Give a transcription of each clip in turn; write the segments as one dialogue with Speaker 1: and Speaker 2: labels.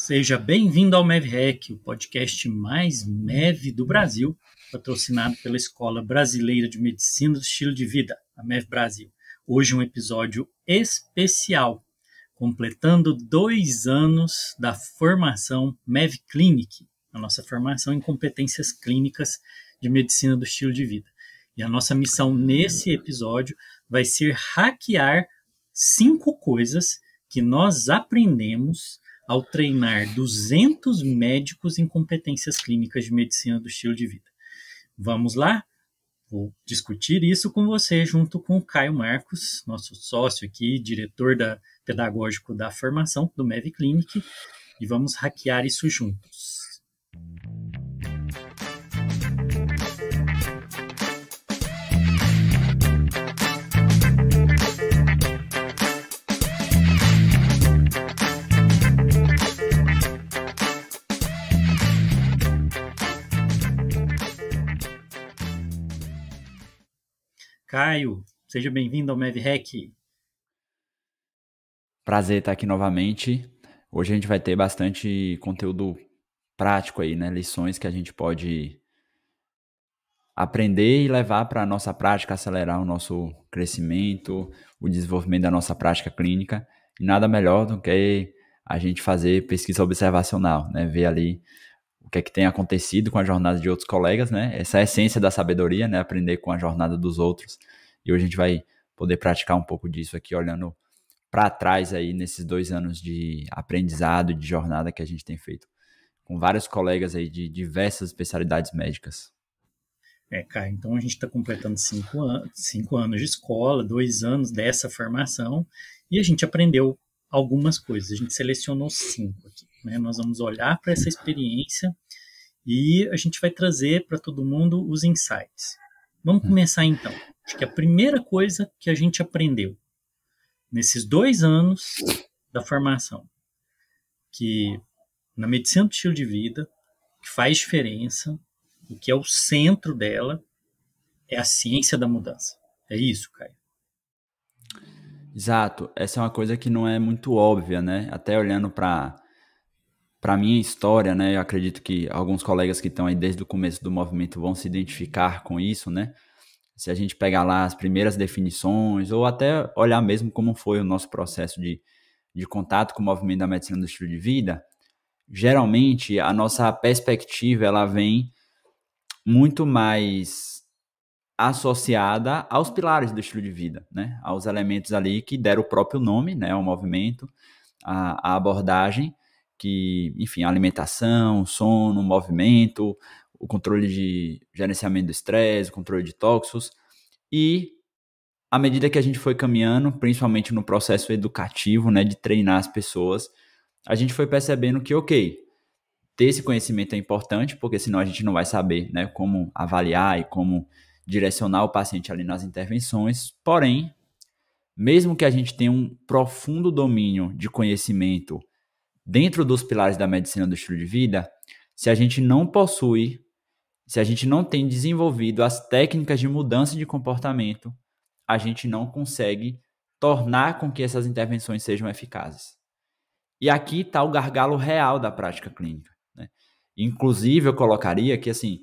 Speaker 1: Seja bem-vindo ao MEVREC, o podcast mais MEV do Brasil, patrocinado pela Escola Brasileira de Medicina do Estilo de Vida, a MEV Brasil. Hoje um episódio especial, completando 2 anos da formação MEV Clinic, a nossa formação em competências clínicas de medicina do estilo de vida. E a nossa missão nesse episódio vai ser hackear 5 coisas que nós aprendemos ao treinar 200 médicos em competências clínicas de medicina do estilo de vida. Vamos lá? Vou discutir isso com você junto com o Caio Marcos, nosso sócio aqui, diretor pedagógico da formação do MEV Clinic, e vamos hackear isso juntos. Caio, seja bem-vindo ao MEVREC.
Speaker 2: Prazer estar aqui novamente. Hoje a gente vai ter bastante conteúdo prático aí, né? Lições que a gente pode aprender e levar para a nossa prática, acelerar o nosso crescimento, o desenvolvimento da nossa prática clínica. E nada melhor do que a gente fazer pesquisa observacional, né? Ver ali o que é que tem acontecido com a jornada de outros colegas, né? Essa é a essência da sabedoria, né? Aprender com a jornada dos outros. E hoje a gente vai poder praticar um pouco disso aqui, olhando para trás aí nesses 2 anos de aprendizado e de jornada que a gente tem feito com vários colegas aí de diversas especialidades médicas.
Speaker 1: Caio, então a gente está completando 5 anos de escola, 2 anos dessa formação, e a gente aprendeu algumas coisas. A gente selecionou 5 aqui, né? Nós vamos olhar para essa experiência e a gente vai trazer para todo mundo os insights. Vamos começar então. Acho que a primeira coisa que a gente aprendeu nesses 2 anos da formação, que na medicina do estilo de vida, que faz diferença, o que é o centro dela, é a ciência da mudança. É isso, Caio?
Speaker 2: Exato. Essa é uma coisa que não é muito óbvia, né? Até olhando para a minha história, né? Eu acredito que alguns colegas que estão aí desde o começo do movimento vão se identificar com isso, né? Se a gente pegar lá as primeiras definições, ou até olhar mesmo como foi o nosso processo de contato com o movimento da medicina do estilo de vida, geralmente a nossa perspectiva ela vem muito mais associada aos pilares do estilo de vida, né? Aos elementos ali que deram o próprio nome, né? Ao movimento, a abordagem, que, enfim, a alimentação, o sono, o movimento, o controle de gerenciamento do estresse, o controle de tóxicos, e à medida que a gente foi caminhando, principalmente no processo educativo, né, de treinar as pessoas, a gente foi percebendo que, ok, ter esse conhecimento é importante, porque senão a gente não vai saber, né, como avaliar e como direcionar o paciente ali nas intervenções. Porém, mesmo que a gente tenha um profundo domínio de conhecimento dentro dos pilares da medicina do estilo de vida, se a gente não possui, se a gente não tem desenvolvido as técnicas de mudança de comportamento, a gente não consegue tornar com que essas intervenções sejam eficazes. E aqui está o gargalo real da prática clínica, né? Inclusive, eu colocaria que, assim,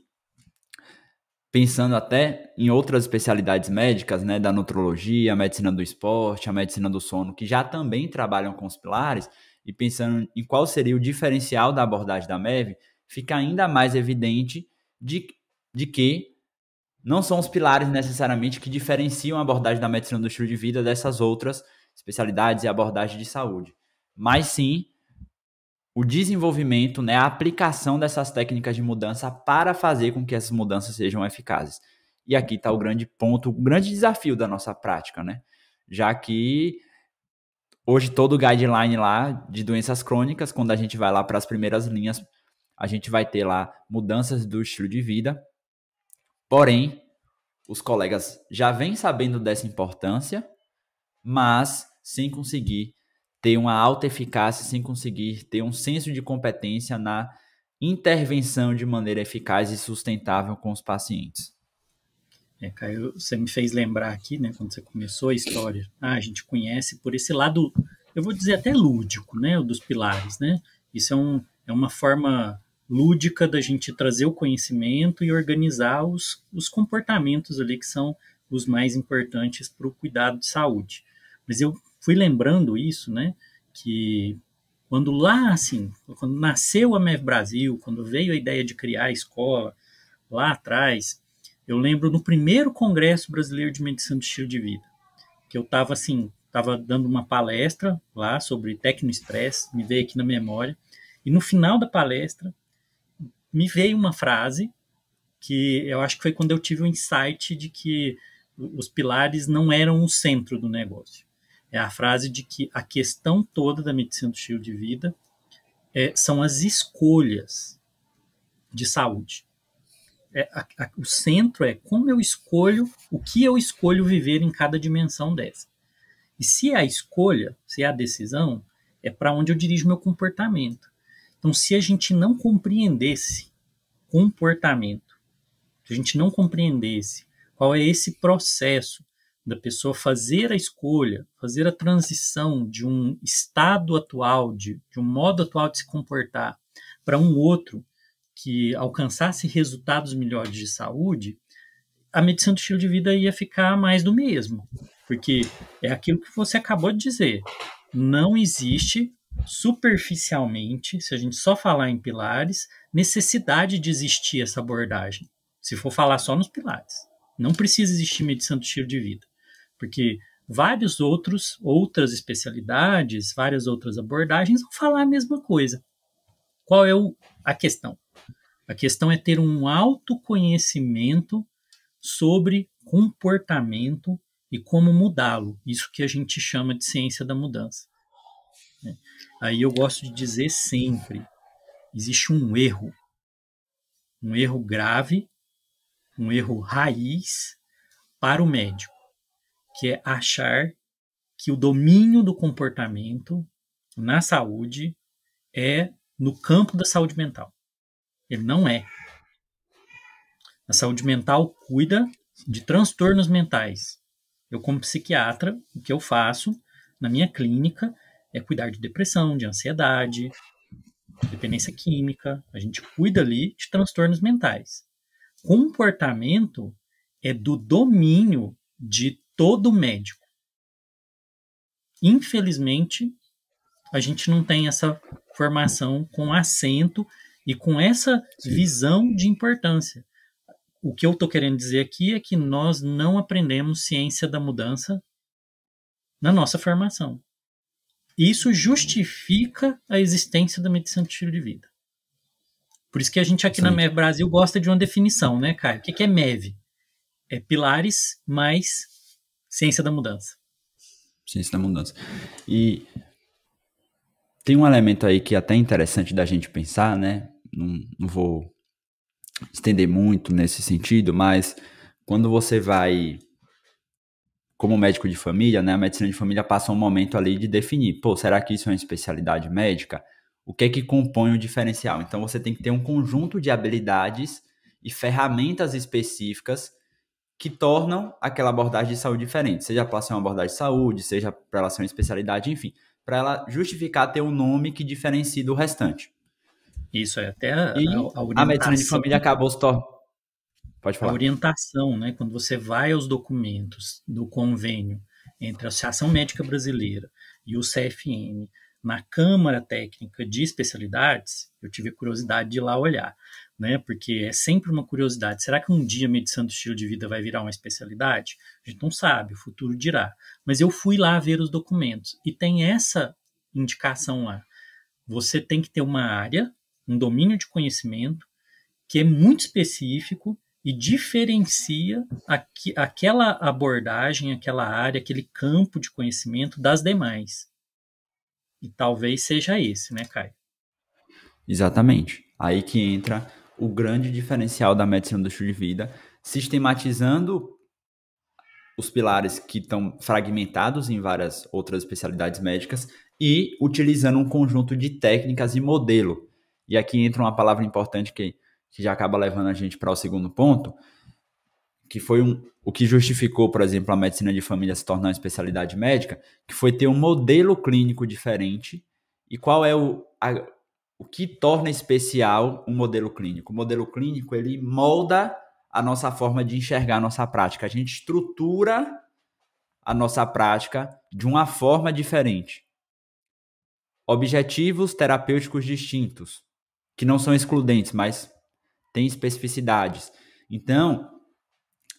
Speaker 2: pensando até em outras especialidades médicas, né, da nutrologia, a medicina do esporte, a medicina do sono, que já também trabalham com os pilares, e pensando em qual seria o diferencial da abordagem da MEV, fica ainda mais evidente de que não são os pilares necessariamente que diferenciam a abordagem da medicina do estilo de vida dessas outras especialidades e abordagens de saúde, mas sim o desenvolvimento, né, a aplicação dessas técnicas de mudança para fazer com que essas mudanças sejam eficazes. E aqui está o grande ponto, o grande desafio da nossa prática, né? Já que hoje todo o guideline lá de doenças crônicas, quando a gente vai lá para as primeiras linhas, a gente vai ter lá mudanças do estilo de vida. Porém, os colegas já vêm sabendo dessa importância, mas sem conseguir ter uma alta eficácia, sem conseguir ter um senso de competência na intervenção de maneira eficaz e sustentável com os pacientes.
Speaker 1: Caio, você me fez lembrar aqui, né, quando você começou a história, a gente conhece por esse lado, eu vou dizer até lúdico, né, o dos pilares, né, Isso é uma forma lúdica da gente trazer o conhecimento e organizar os comportamentos ali que são os mais importantes para o cuidado de saúde. Mas eu fui lembrando isso, né, que quando lá, assim, quando nasceu a MEV Brasil, quando veio a ideia de criar a escola, lá atrás, eu lembro no primeiro Congresso Brasileiro de Medicina do Estilo de Vida, que eu estava assim, estava dando uma palestra lá sobre tecnoestresse, me veio aqui na memória, e no final da palestra me veio uma frase que eu acho que foi quando eu tive o insight de que os pilares não eram o centro do negócio. É a frase de que a questão toda da medicina do estilo de vida são as escolhas de saúde. O centro é como eu escolho, o que eu escolho viver em cada dimensão dessa. E se é a escolha, se é a decisão, é para onde eu dirijo meu comportamento. Então, se a gente não compreendesse comportamento, se a gente não compreendesse qual é esse processo da pessoa fazer a escolha, fazer a transição de um estado atual, de um modo atual de se comportar, para um outro que alcançasse resultados melhores de saúde, a medicina do estilo de vida ia ficar mais do mesmo. Porque é aquilo que você acabou de dizer. Não existe, superficialmente, se a gente só falar em pilares, necessidade de existir essa abordagem. Se for falar só nos pilares. Não precisa existir medicina do estilo de vida. Porque várias outras especialidades, várias outras abordagens vão falar a mesma coisa. Qual é a questão? A questão é ter um autoconhecimento sobre comportamento e como mudá-lo. Isso que a gente chama de ciência da mudança. Aí eu gosto de dizer sempre, existe um erro grave, um erro raiz para o médico, que é achar que o domínio do comportamento na saúde é no campo da saúde mental. Ele não é. A saúde mental cuida de transtornos mentais. Eu, como psiquiatra, o que eu faço na minha clínica é cuidar de depressão, de ansiedade, dependência química. A gente cuida ali de transtornos mentais. Comportamento é do domínio de todo médico. Infelizmente, a gente não tem essa formação com acento e com essa visão de importância. O que eu estou querendo dizer aqui é que nós não aprendemos ciência da mudança na nossa formação. Isso justifica a existência da medicina do estilo de vida. Por isso que a gente aqui na MEV Brasil gosta de uma definição, né, Caio? O que é MEV? É pilares mais ciência da mudança.
Speaker 2: Ciência da mudança. E tem um elemento aí que é até interessante da gente pensar, né? Não vou estender muito nesse sentido, mas quando você vai, como médico de família, né? A medicina de família passa um momento ali de definir, será que isso é uma especialidade médica? O que é que compõe o diferencial? Então você tem que ter um conjunto de habilidades e ferramentas específicas que tornam aquela abordagem de saúde diferente, seja para ser uma abordagem de saúde, seja para ela ser uma especialidade, enfim, para ela justificar ter um nome que diferencie do restante.
Speaker 1: Isso é até
Speaker 2: a orientação. A medicina de família acabou se tornando. Pode falar.
Speaker 1: A orientação, né? Quando você vai aos documentos do convênio entre a Associação Médica Brasileira e o CFM na Câmara Técnica de Especialidades, eu tive a curiosidade de ir lá olhar, né? Porque é sempre uma curiosidade. Será que um dia a medicina do estilo de vida vai virar uma especialidade? A gente não sabe, o futuro dirá. Mas eu fui lá ver os documentos e tem essa indicação lá. Você tem que ter uma área, um domínio de conhecimento que é muito específico e diferencia aquela abordagem, aquela área, aquele campo de conhecimento das demais. E talvez seja esse, né, Caio?
Speaker 2: Exatamente. Aí que entra o grande diferencial da medicina do estilo de vida, sistematizando os pilares que estão fragmentados em várias outras especialidades médicas e utilizando um conjunto de técnicas e modelo. E aqui entra uma palavra importante que já acaba levando a gente para o segundo ponto, que foi o que justificou, por exemplo, a medicina de família se tornar uma especialidade médica, que foi ter um modelo clínico diferente. E qual é o que torna especial um modelo clínico? O modelo clínico, ele molda a nossa forma de enxergar a nossa prática. A gente estrutura a nossa prática de uma forma diferente. Objetivos terapêuticos distintos, que não são excludentes, mas têm especificidades. Então,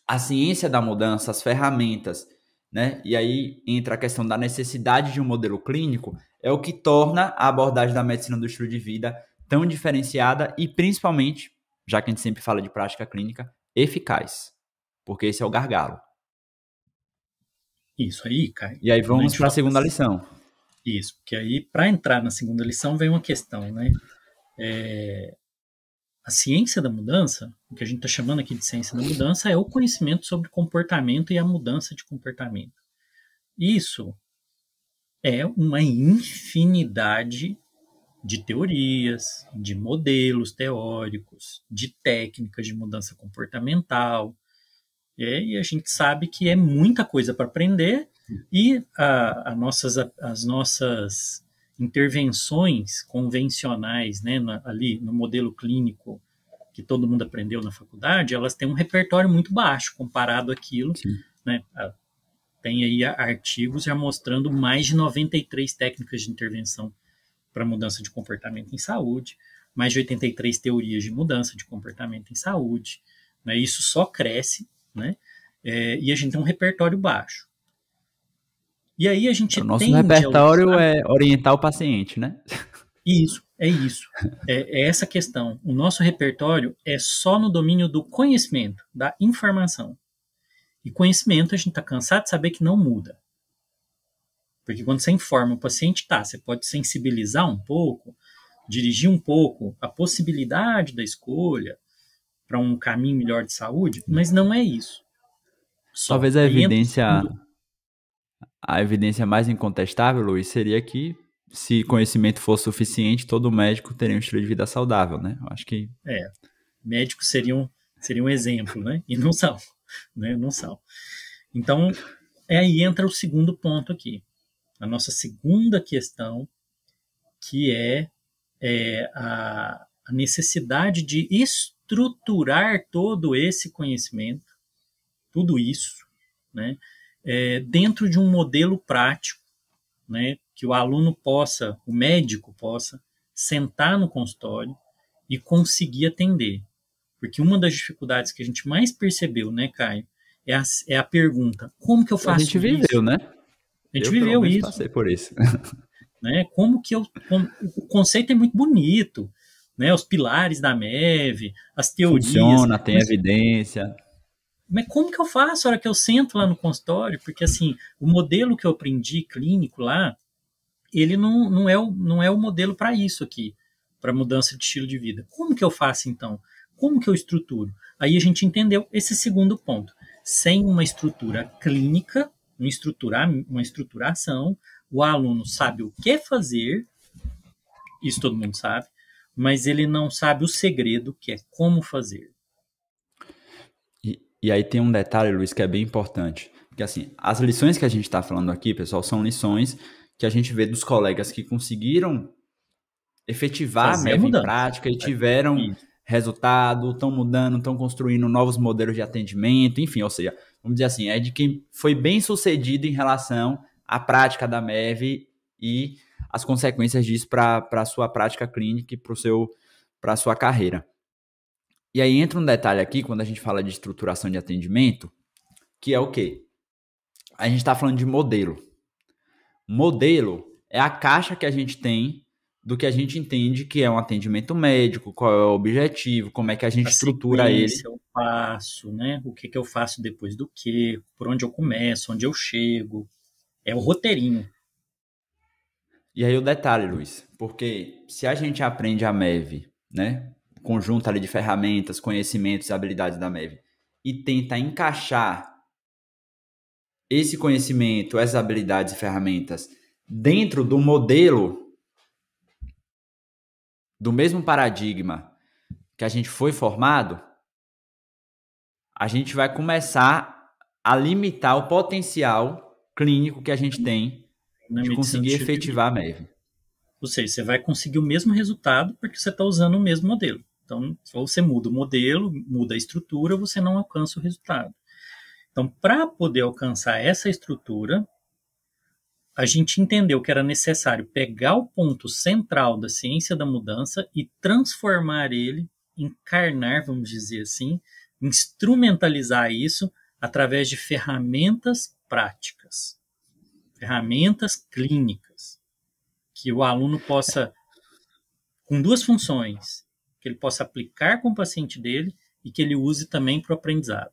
Speaker 2: a ciência da mudança, as ferramentas, né? E aí entra a questão da necessidade de um modelo clínico, é o que torna a abordagem da medicina do estilo de vida tão diferenciada e, principalmente, já que a gente sempre fala de prática clínica, eficaz. Porque esse é o gargalo.
Speaker 1: Isso aí, Caio.
Speaker 2: E aí vamos para a segunda lição.
Speaker 1: Isso, porque aí, para entrar na segunda lição, vem uma questão, né? A ciência da mudança, o que a gente está chamando aqui de ciência da mudança, é o conhecimento sobre comportamento e a mudança de comportamento. Isso é uma infinidade de teorias, de modelos teóricos, de técnicas de mudança comportamental. E a gente sabe que é muita coisa para aprender e as nossas intervenções convencionais, né, ali no modelo clínico que todo mundo aprendeu na faculdade, elas têm um repertório muito baixo comparado àquilo, né? Tem aí artigos já mostrando mais de 93 técnicas de intervenção para mudança de comportamento em saúde, mais de 83 teorias de mudança de comportamento em saúde, né? Isso só cresce, né? E a gente tem um repertório baixo. E aí a gente
Speaker 2: o nosso repertório é orientar o paciente, né?
Speaker 1: Isso, é isso. É essa questão. O nosso repertório é só no domínio do conhecimento, da informação. E conhecimento a gente está cansado de saber que não muda. Porque quando você informa o paciente, você pode sensibilizar um pouco, dirigir um pouco a possibilidade da escolha para um caminho melhor de saúde, mas não é isso.
Speaker 2: Talvez a evidência mais incontestável, Luiz, seria que se conhecimento fosse suficiente, todo médico teria um estilo de vida saudável, né? Eu acho que...
Speaker 1: médicos seriam um exemplo, né? E não são, né? Não são. Então, aí entra o segundo ponto aqui. A nossa segunda questão, que é a necessidade de estruturar todo esse conhecimento, tudo isso, né? Dentro de um modelo prático, né? Que o aluno possa, o médico possa, sentar no consultório e conseguir atender. Porque uma das dificuldades que a gente mais percebeu, né, Caio, é a pergunta, como que eu faço isso?
Speaker 2: A gente viveu, né?
Speaker 1: A gente viveu isso.
Speaker 2: Passei por isso.
Speaker 1: Né? O conceito é muito bonito, né? Os pilares da MEV, as teorias.
Speaker 2: Funciona, tem evidência.
Speaker 1: Mas como que eu faço a hora que eu sento lá no consultório? Porque, assim, o modelo que eu aprendi clínico lá, ele não é o modelo para isso aqui, para mudança de estilo de vida. Como que eu faço, então? Como que eu estruturo? Aí a gente entendeu esse segundo ponto. Sem uma estrutura clínica, uma estruturação, o aluno sabe o que fazer, isso todo mundo sabe, mas ele não sabe o segredo, que é como fazer.
Speaker 2: E aí tem um detalhe, Luiz, que é bem importante. Porque, assim, as lições que a gente está falando aqui, pessoal, são lições que a gente vê dos colegas que conseguiram efetivar a MEV em prática e tiveram resultado, estão mudando, estão construindo novos modelos de atendimento, enfim, ou seja, vamos dizer assim, é de quem foi bem sucedido em relação à prática da MEV e as consequências disso para a sua prática clínica e para a sua carreira. E aí entra um detalhe aqui, quando a gente fala de estruturação de atendimento, que é o quê? A gente está falando de modelo. Modelo é a caixa que a gente tem do que a gente entende que é um atendimento médico, qual é o objetivo, como é que a gente estrutura ele.
Speaker 1: O passo, né? O que eu faço depois do quê, por onde eu começo, onde eu chego. É o roteirinho.
Speaker 2: E aí o detalhe, Luiz, porque se a gente aprende a MEV, né? Conjunto ali de ferramentas, conhecimentos e habilidades da MEV, e tenta encaixar esse conhecimento, essas habilidades e ferramentas dentro do modelo, do mesmo paradigma que a gente foi formado, a gente vai começar a limitar o potencial clínico que a gente tem de conseguir efetivar a MEV.
Speaker 1: Ou seja, você vai conseguir o mesmo resultado porque você está usando o mesmo modelo. Então, se você muda o modelo, muda a estrutura, você não alcança o resultado. Então, para poder alcançar essa estrutura, a gente entendeu que era necessário pegar o ponto central da ciência da mudança e transformar ele, encarnar, vamos dizer assim, instrumentalizar isso através de ferramentas práticas, ferramentas clínicas, que o aluno possa, com duas funções, que ele possa aplicar com o paciente dele e que ele use também para o aprendizado.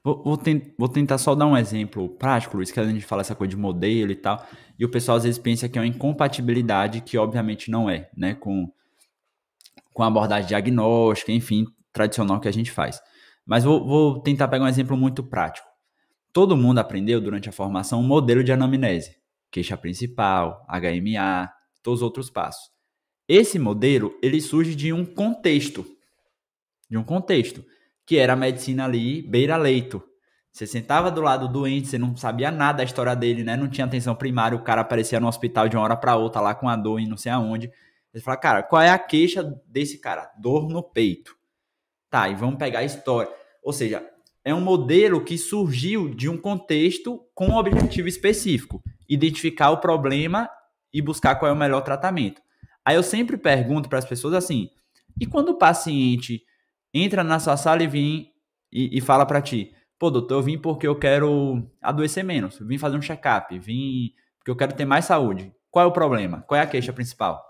Speaker 2: Vou tentar só dar um exemplo prático, Luiz, que a gente fala essa coisa de modelo e tal, e o pessoal às vezes pensa que é uma incompatibilidade, que obviamente não é, né, com a abordagem diagnóstica, enfim, tradicional que a gente faz. Mas vou tentar pegar um exemplo muito prático. Todo mundo aprendeu durante a formação um modelo de anamnese, queixa principal, HMA, todos os outros passos. Esse modelo, ele surge de um contexto, que era a medicina ali beira-leito. Você sentava do lado do doente, você não sabia nada da história dele, né? Não tinha atenção primária, o cara aparecia no hospital de uma hora para outra lá com a dor e não sei aonde. Você fala, cara, qual é a queixa desse cara? Dor no peito. Tá, e vamos pegar a história. Ou seja, é um modelo que surgiu de um contexto com um objetivo específico. Identificar o problema e buscar qual é o melhor tratamento. Aí eu sempre pergunto para as pessoas assim, e quando o paciente entra na sua sala e fala para ti, pô, doutor, eu vim porque eu quero adoecer menos, eu vim fazer um check-up, vim porque eu quero ter mais saúde. Qual é o problema? Qual é a queixa principal?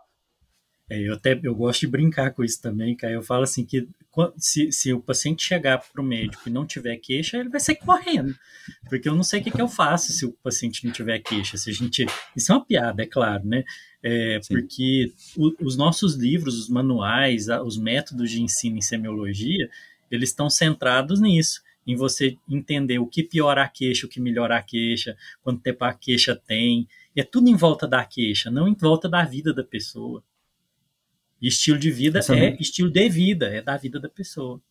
Speaker 1: Eu gosto de brincar com isso também, cara. Eu falo assim que se o paciente chegar para o médico e não tiver queixa, ele vai sair correndo. Porque eu não sei o que eu faço se o paciente não tiver queixa. Se a gente. Isso é uma piada, é claro, né? Porque os nossos livros, os manuais, os métodos de ensino em semiologia, eles estão centrados nisso. Em você entender o que piora a queixa, o que melhora a queixa, quanto tempo a queixa tem. E é tudo em volta da queixa, não em volta da vida da pessoa. E estilo de vida é estilo de vida, é da vida da pessoa.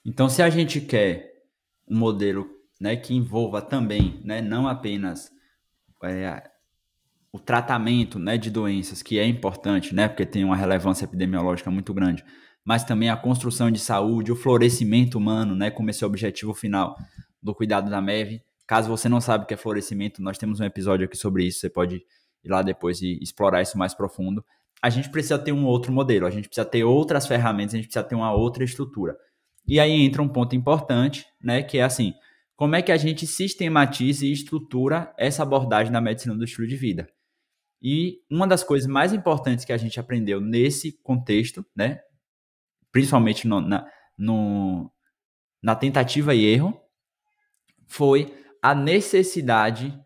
Speaker 2: Então, se a gente quer um modelo, né, que envolva também, né, não apenas o tratamento, né, de doenças, que é importante, né, porque tem uma relevância epidemiológica muito grande, mas também a construção de saúde, o florescimento humano, né, como esse objetivo final do cuidado da MEV. Caso você não sabe o que é florescimento, nós temos um episódio aqui sobre isso, você pode ir lá depois e explorar isso mais profundo. A gente precisa ter um outro modelo, a gente precisa ter outras ferramentas, a gente precisa ter uma outra estrutura. E aí entra um ponto importante, né, que é assim, como é que a gente sistematiza e estrutura essa abordagem da medicina do estilo de vida? E uma das coisas mais importantes que a gente aprendeu nesse contexto, né, principalmente na tentativa e erro, foi a necessidade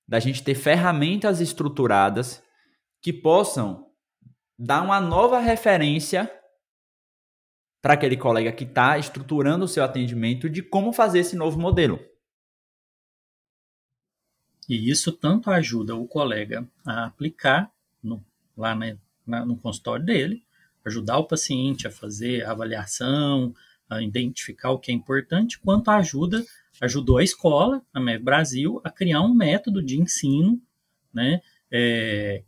Speaker 2: da gente ter ferramentas estruturadas que possam dar uma nova referência para aquele colega que está estruturando o seu atendimento de como fazer esse novo modelo.
Speaker 1: E isso tanto ajuda o colega a aplicar lá no consultório dele, ajudar o paciente a fazer a avaliação, a identificar o que é importante, quanto ajudou a escola, a MEV Brasil, a criar um método de ensino, né,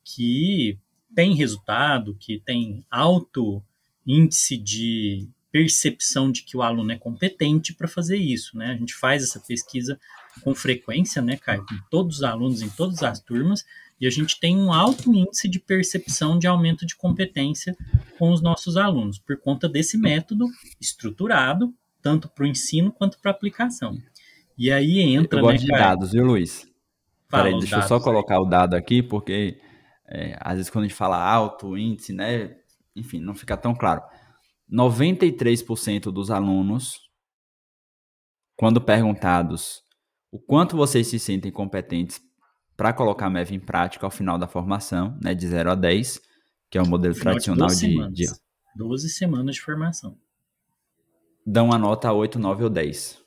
Speaker 1: que tem resultado, que tem alto índice de percepção de que o aluno é competente para fazer isso, né? A gente faz essa pesquisa com frequência, né, Caio, com todos os alunos em todas as turmas, e a gente tem um alto índice de percepção de aumento de competência com os nossos alunos, por conta desse método estruturado, tanto para o ensino quanto para a aplicação. E aí entra,
Speaker 2: eu gosto de dados, viu, Luiz? Peraí, deixa eu só colocar o dado aqui, porque às vezes quando a gente fala alto índice, né, enfim, não fica tão claro. 93% dos alunos, quando perguntados o quanto vocês se sentem competentes para colocar a MEV em prática ao final da formação, né, de 0 a 10, que é o modelo tradicional de
Speaker 1: 12 semanas de formação.
Speaker 2: Dão a nota 8, 9 ou 10.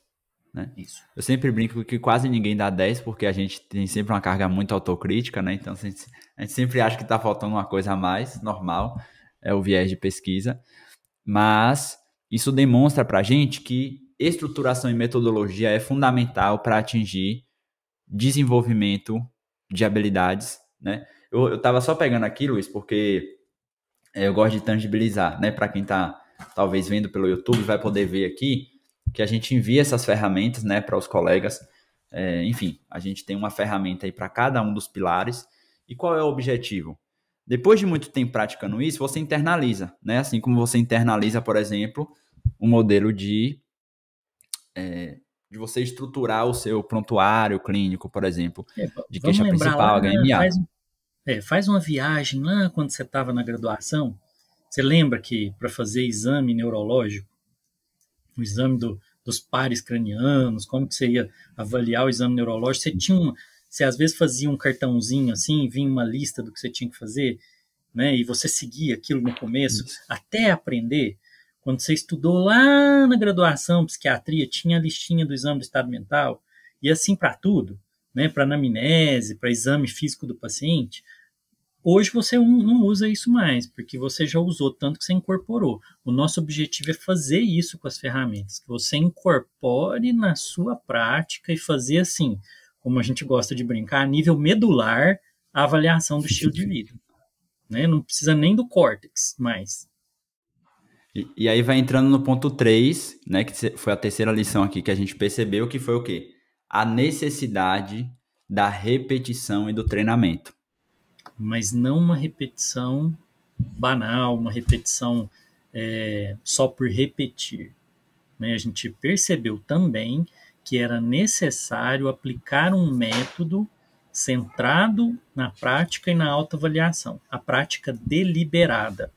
Speaker 2: Né?
Speaker 1: Isso.
Speaker 2: Eu sempre brinco que quase ninguém dá 10, porque a gente tem sempre uma carga muito autocrítica, né? Então a gente sempre acha que está faltando uma coisa a mais, normal, é o viés de pesquisa. Mas isso demonstra para a gente que estruturação e metodologia é fundamental para atingir desenvolvimento de habilidades, né? Eu estava só pegando aqui, Luiz, porque eu gosto de tangibilizar, né? Para quem está talvez vendo pelo YouTube, vai poder ver aqui que a gente envia essas ferramentas, né, para os colegas. Enfim, a gente tem uma ferramenta aí para cada um dos pilares. E qual é o objetivo? Depois de muito tempo praticando isso, você internaliza, né? Assim como você internaliza, por exemplo, um modelo de você estruturar o seu prontuário clínico, por exemplo, de
Speaker 1: Vamos
Speaker 2: queixa
Speaker 1: lembrar lá,
Speaker 2: principal, HMA.
Speaker 1: faz uma viagem lá quando você estava na graduação. Você lembra que para fazer exame neurológico, o exame dos pares cranianos, como que você ia avaliar o exame neurológico, você às vezes fazia um cartãozinho assim, vinha uma lista do que você tinha que fazer, né? E você seguia aquilo no começo
Speaker 2: Isso.
Speaker 1: até aprender. Quando você estudou lá na graduação, psiquiatria, tinha a listinha do exame do estado mental, e assim para tudo, né? Para anamnese, para exame físico do paciente. Hoje você não usa isso mais, porque você já usou tanto que você incorporou. O nosso objetivo é fazer isso com as ferramentas, que você incorpore na sua prática e fazer assim, como a gente gosta de brincar, a nível medular, a avaliação do estilo de vida. Né? Não precisa nem do córtex mais.
Speaker 2: E aí vai entrando no ponto 3, né, que foi a terceira lição aqui que a gente percebeu, que foi o quê? A necessidade da repetição e do treinamento.
Speaker 1: Mas não uma repetição banal, uma repetição só por repetir. Né? A gente percebeu também que era necessário aplicar um método centrado na prática e na autoavaliação, a prática deliberada,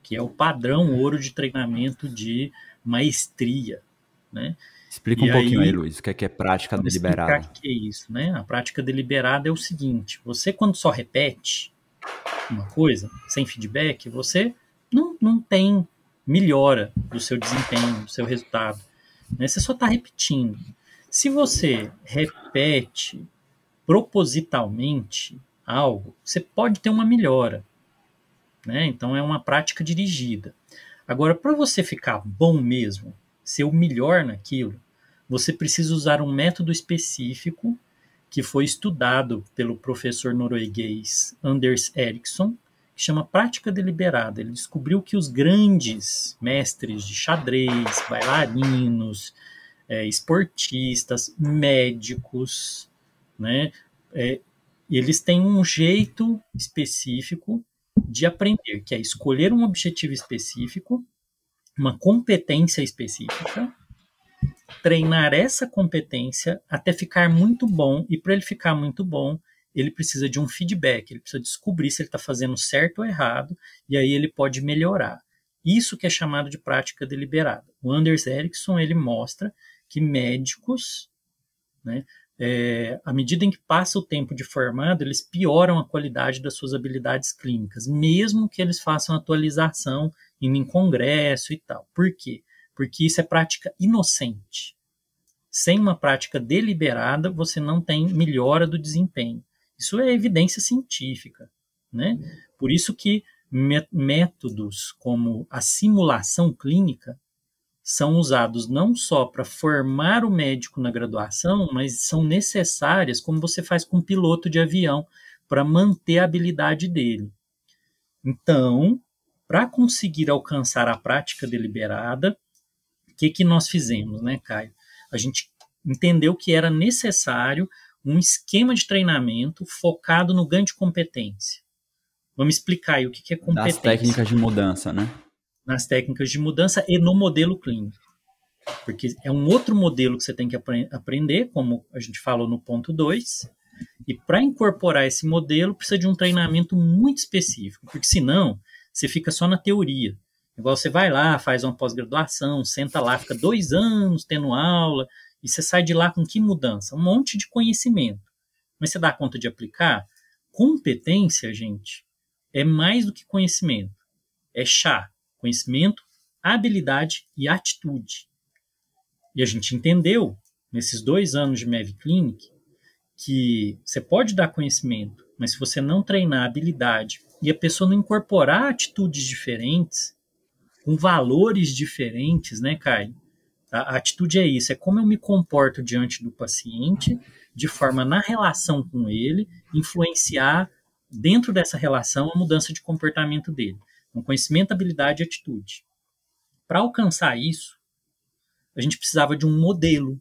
Speaker 1: que é o padrão ouro de treinamento de maestria. Né?
Speaker 2: Explica
Speaker 1: E
Speaker 2: um pouquinho aí,
Speaker 1: aí,
Speaker 2: Luiz, o que é prática
Speaker 1: vamos explicar
Speaker 2: deliberada.
Speaker 1: o que é isso. Né? A prática deliberada é o seguinte: você, quando só repete uma coisa, sem feedback, você não tem melhora do seu desempenho, do seu resultado. Né? Você só está repetindo. Se você repete propositalmente algo, você pode ter uma melhora. Né? Então é uma prática dirigida. Agora, para você ficar bom mesmo, ser o melhor naquilo, você precisa usar um método específico que foi estudado pelo professor norueguês Anders Ericsson, que chama prática deliberada. Ele descobriu que os grandes mestres de xadrez, bailarinos, esportistas, médicos, né, eles têm um jeito específico de aprender, que é escolher um objetivo específico, uma competência específica, treinar essa competência até ficar muito bom, e para ele ficar muito bom, ele precisa de um feedback, ele precisa descobrir se ele está fazendo certo ou errado, e aí ele pode melhorar. Isso que é chamado de prática deliberada. O Anders Ericsson, ele mostra que médicos, né, à medida em que passa o tempo de formado, eles pioram a qualidade das suas habilidades clínicas, mesmo que eles façam atualização em congresso e tal. Por quê? Porque isso é prática inocente. Sem uma prática deliberada, você não tem melhora do desempenho. Isso é evidência científica. Né? Por isso que métodos como a simulação clínica são usados não só para formar o médico na graduação, mas são necessárias, como você faz com um piloto de avião, para manter a habilidade dele. Então, para conseguir alcançar a prática deliberada, o que nós fizemos, né, Caio? A gente entendeu que era necessário um esquema de treinamento focado no ganho de competência. Vamos explicar aí o que é competência.
Speaker 2: Das técnicas de mudança, né?
Speaker 1: Nas técnicas de mudança e no modelo clínico. Porque é um outro modelo que você tem que aprender, como a gente falou no ponto 2, e para incorporar esse modelo precisa de um treinamento muito específico, porque senão você fica só na teoria. Igual você vai lá, faz uma pós-graduação, senta lá, fica 2 anos tendo aula, e você sai de lá com que mudança? Um monte de conhecimento. Mas você dá conta de aplicar? Competência, gente, é mais do que conhecimento. É chá. Conhecimento, habilidade e atitude. E a gente entendeu, nesses 2 anos de MEV Clinic, que você pode dar conhecimento, mas se você não treinar a habilidade e a pessoa não incorporar atitudes diferentes, com valores diferentes, né, Caio? A atitude é isso, é como eu me comporto diante do paciente, de forma na relação com ele, influenciar dentro dessa relação, a mudança de comportamento dele. Então, conhecimento, habilidade e atitude. Para alcançar isso, a gente precisava de um modelo.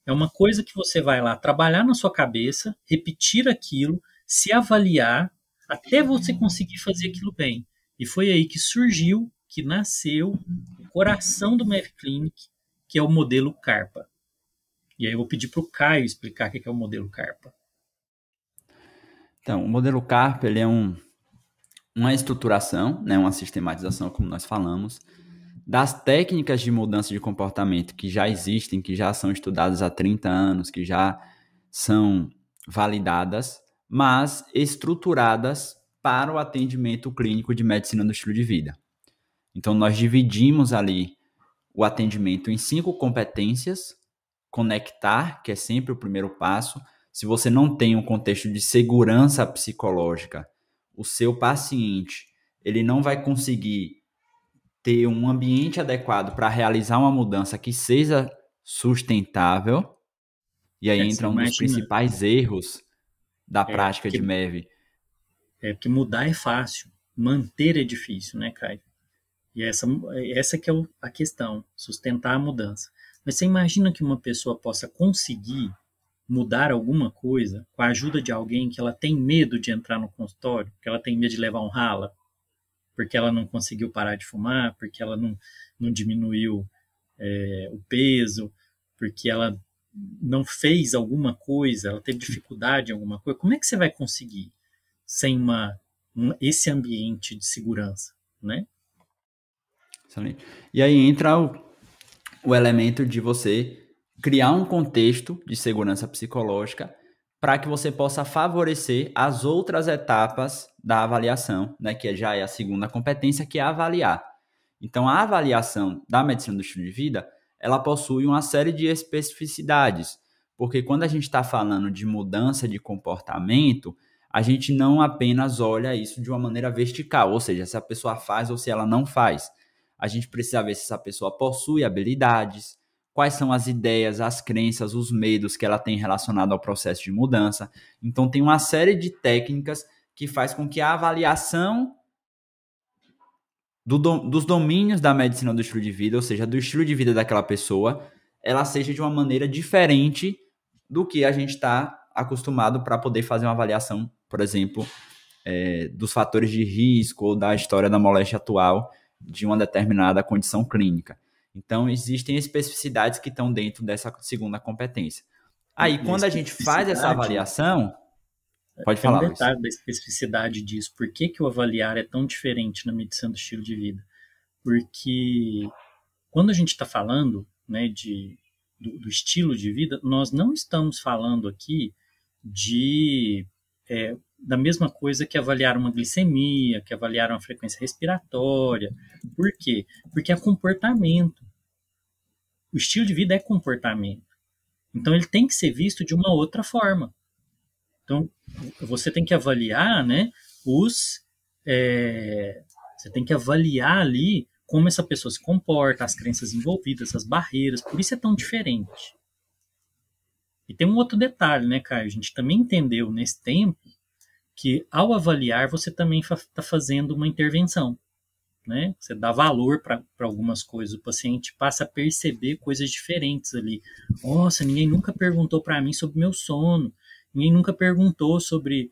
Speaker 1: É uma coisa que você vai lá trabalhar na sua cabeça, repetir aquilo, se avaliar, até você conseguir fazer aquilo bem. E foi aí que surgiu, que nasceu o coração do Mav Clinic, que é o modelo Carpa. E aí eu vou pedir para o Caio explicar o que é o modelo Carpa.
Speaker 2: Então, o modelo Carpa, ele é uma estruturação, né, uma sistematização, como nós falamos, das técnicas de mudança de comportamento que já existem, que já são estudadas há 30 anos, que já são validadas, mas estruturadas para o atendimento clínico de medicina do estilo de vida. Então, nós dividimos ali o atendimento em 5 competências: conectar, que é sempre o primeiro passo. Se você não tem um contexto de segurança psicológica, o seu paciente, ele não vai conseguir ter um ambiente adequado para realizar uma mudança que seja sustentável. E aí entra um dos principais erros da prática de MEV.
Speaker 1: Porque mudar é fácil, manter é difícil, né, Caio? E essa que é a questão, sustentar a mudança. Mas você imagina que uma pessoa possa conseguir mudar alguma coisa com a ajuda de alguém que ela tem medo de entrar no consultório, que ela tem medo de levar um rala, porque ela não conseguiu parar de fumar, porque ela não diminuiu o peso, porque ela não fez alguma coisa, ela teve dificuldade em alguma coisa. Como é que você vai conseguir sem esse ambiente de segurança, né?
Speaker 2: Excelente. E aí entra o elemento de você criar um contexto de segurança psicológica para que você possa favorecer as outras etapas da avaliação, né, que já é a segunda competência, que é avaliar. Então, a avaliação da medicina do estilo de vida, ela possui uma série de especificidades, porque quando a gente está falando de mudança de comportamento, a gente não apenas olha isso de uma maneira vertical, ou seja, se a pessoa faz ou se ela não faz. A gente precisa ver se essa pessoa possui habilidades, quais são as ideias, as crenças, os medos que ela tem relacionado ao processo de mudança. Então, tem uma série de técnicas que faz com que a avaliação dos domínios da medicina do estilo de vida, ou seja, do estilo de vida daquela pessoa, ela seja de uma maneira diferente do que a gente está acostumado para poder fazer uma avaliação, por exemplo, dos fatores de risco ou da história da moléstia atual de uma determinada condição clínica. Então, existem especificidades que estão dentro dessa segunda competência. Aí, quando a gente faz essa avaliação... Pode falar,
Speaker 1: Luiz. Tem um detalhe da especificidade disso. Por que o avaliar é tão diferente na medicina do estilo de vida? Porque quando a gente está falando, né, do estilo de vida, nós não estamos falando aqui da mesma coisa que avaliar uma glicemia, que avaliar uma frequência respiratória. Por quê? Porque é comportamento. O estilo de vida é comportamento. Então, ele tem que ser visto de uma outra forma. Então, você tem que avaliar, né, você tem que avaliar ali como essa pessoa se comporta, as crenças envolvidas, as barreiras, por isso é tão diferente. E tem um outro detalhe, né, Caio? A gente também entendeu nesse tempo que ao avaliar você também está fazendo uma intervenção, né? Você dá valor para algumas coisas, o paciente passa a perceber coisas diferentes ali. Nossa, ninguém nunca perguntou para mim sobre meu sono. Ninguém nunca perguntou sobre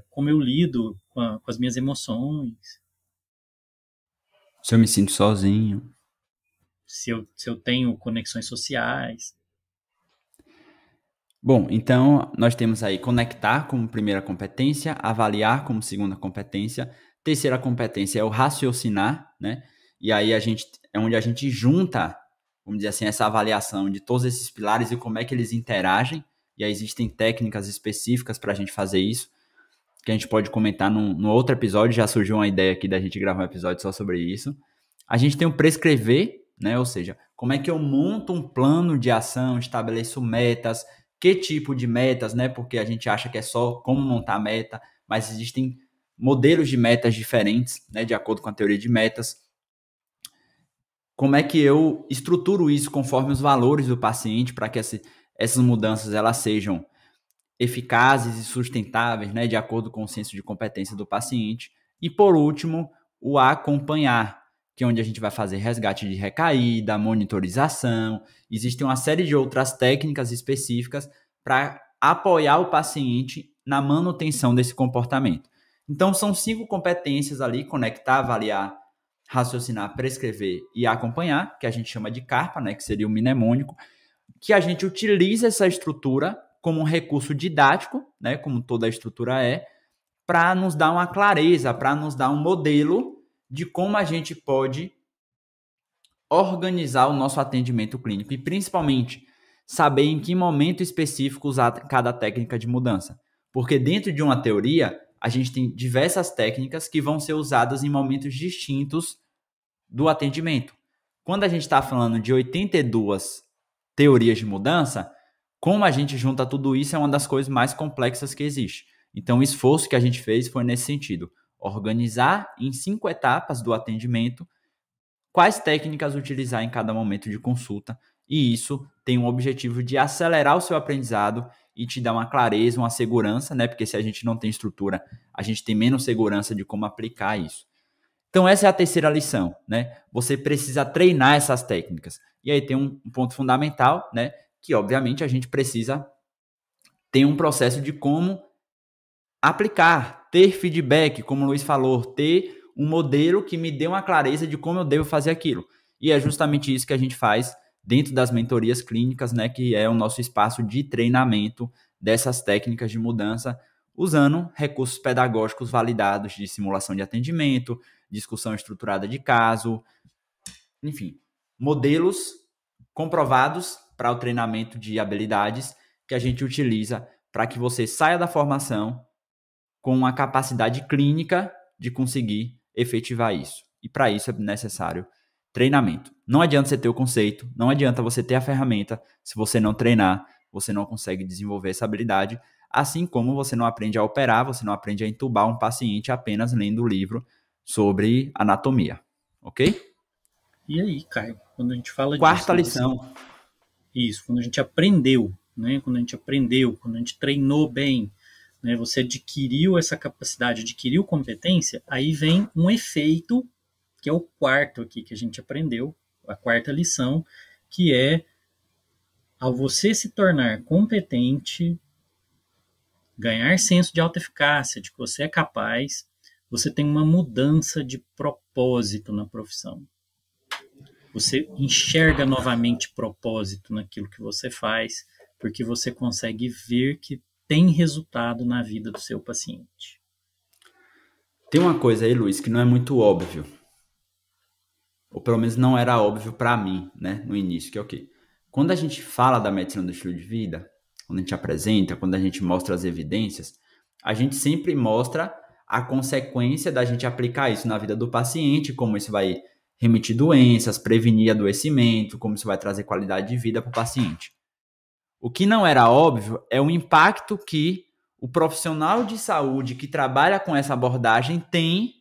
Speaker 1: como eu lido com as minhas emoções.
Speaker 2: Se eu me sinto sozinho.
Speaker 1: Se eu tenho conexões sociais.
Speaker 2: Bom, então nós temos aí conectar como primeira competência, avaliar como segunda competência, terceira competência é o raciocinar, né? E aí é onde a gente junta, vamos dizer assim, essa avaliação de todos esses pilares e como é que eles interagem. E aí existem técnicas específicas para a gente fazer isso, que a gente pode comentar no outro episódio. Já surgiu uma ideia aqui da gente gravar um episódio só sobre isso. A gente tem o prescrever, né? Ou seja, como é que eu monto um plano de ação, estabeleço metas, que tipo de metas, né? Porque a gente acha que é só como montar meta, mas existem modelos de metas diferentes, né? De acordo com a teoria de metas. Como é que eu estruturo isso conforme os valores do paciente para que essas mudanças elas sejam eficazes e sustentáveis, né, de acordo com o senso de competência do paciente. E, por último, o acompanhar, que é onde a gente vai fazer resgate de recaída, monitorização. Existem uma série de outras técnicas específicas para apoiar o paciente na manutenção desse comportamento. Então, são 5 competências ali: conectar, avaliar, raciocinar, prescrever e acompanhar, que a gente chama de CARPA, né, que seria o mnemônico, que a gente utiliza essa estrutura como um recurso didático, né, como toda a estrutura é, para nos dar uma clareza, para nos dar um modelo de como a gente pode organizar o nosso atendimento clínico e, principalmente, saber em que momento específico usar cada técnica de mudança. Porque dentro de uma teoria, a gente tem diversas técnicas que vão ser usadas em momentos distintos do atendimento. Quando a gente está falando de 82 teorias de mudança, como a gente junta tudo isso é uma das coisas mais complexas que existe. Então, o esforço que a gente fez foi nesse sentido: organizar em 5 etapas do atendimento quais técnicas utilizar em cada momento de consulta, e isso tem um objetivo de acelerar o seu aprendizado e te dar uma clareza, uma segurança, né? Porque se a gente não tem estrutura, a gente tem menos segurança de como aplicar isso. Então, essa é a terceira lição, né? Você precisa treinar essas técnicas. E aí tem um ponto fundamental, né? Que, obviamente, a gente precisa ter um processo de como aplicar, ter feedback, como o Luiz falou, ter um modelo que me dê uma clareza de como eu devo fazer aquilo. E é justamente isso que a gente faz dentro das mentorias clínicas, né? Que é o nosso espaço de treinamento dessas técnicas de mudança, usando recursos pedagógicos validados de simulação de atendimento, discussão estruturada de caso, enfim, modelos comprovados para o treinamento de habilidades que a gente utiliza para que você saia da formação com uma capacidade clínica de conseguir efetivar isso. E para isso é necessário treinamento. Não adianta você ter o conceito, não adianta você ter a ferramenta, se você não treinar, você não consegue desenvolver essa habilidade, assim como você não aprende a operar, você não aprende a entubar um paciente apenas lendo o livro sobre anatomia, ok?
Speaker 1: E aí, Caio, quando a gente fala
Speaker 2: Quarta
Speaker 1: disso,
Speaker 2: lição.
Speaker 1: isso, quando a gente aprendeu, né? Quando a gente treinou bem, né? Você adquiriu essa capacidade, adquiriu competência, aí vem um efeito, que é o quarto aqui que a gente aprendeu, a quarta lição, que é ao você se tornar competente, ganhar senso de autoeficácia, de que você é capaz, você tem uma mudança de propósito na profissão. Você enxerga novamente propósito naquilo que você faz, porque você consegue ver que tem resultado na vida do seu paciente.
Speaker 2: Tem uma coisa aí, Luiz, que não é muito óbvio, ou pelo menos não era óbvio para mim, né, no início, que é o quê? Quando a gente fala da medicina do estilo de vida, quando a gente apresenta, quando a gente mostra as evidências, a gente sempre mostra a consequência da gente aplicar isso na vida do paciente, como isso vai remitir doenças, prevenir adoecimento, como isso vai trazer qualidade de vida para o paciente. O que não era óbvio é o impacto que o profissional de saúde que trabalha com essa abordagem tem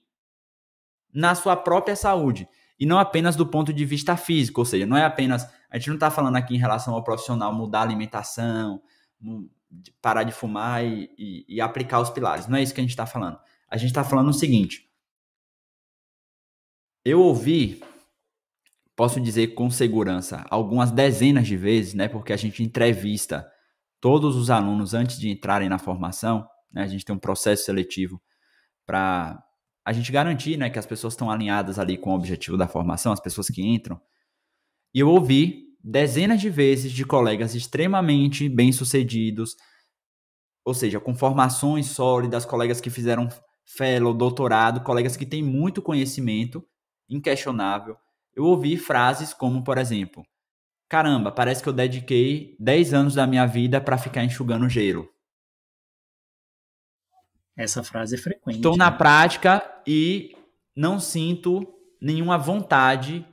Speaker 2: na sua própria saúde. E não apenas do ponto de vista físico, ou seja, não é apenas... A gente não está falando aqui em relação ao profissional mudar a alimentação, parar de fumar e aplicar os pilares. Não é isso que a gente está falando. A gente está falando o seguinte: eu ouvi, posso dizer com segurança, algumas dezenas de vezes, né, porque a gente entrevista todos os alunos antes de entrarem na formação, né, a gente tem um processo seletivo para a gente garantir, né, que as pessoas estão alinhadas ali com o objetivo da formação, as pessoas que entram. E eu ouvi dezenas de vezes de colegas extremamente bem-sucedidos, ou seja, com formações sólidas, colegas que fizeram fellow, doutorado, colegas que têm muito conhecimento, inquestionável. Eu ouvi frases como, por exemplo, caramba, parece que eu dediquei 10 anos da minha vida para ficar enxugando gelo.
Speaker 1: Essa frase é frequente.
Speaker 2: Estou na prática e não sinto nenhuma vontade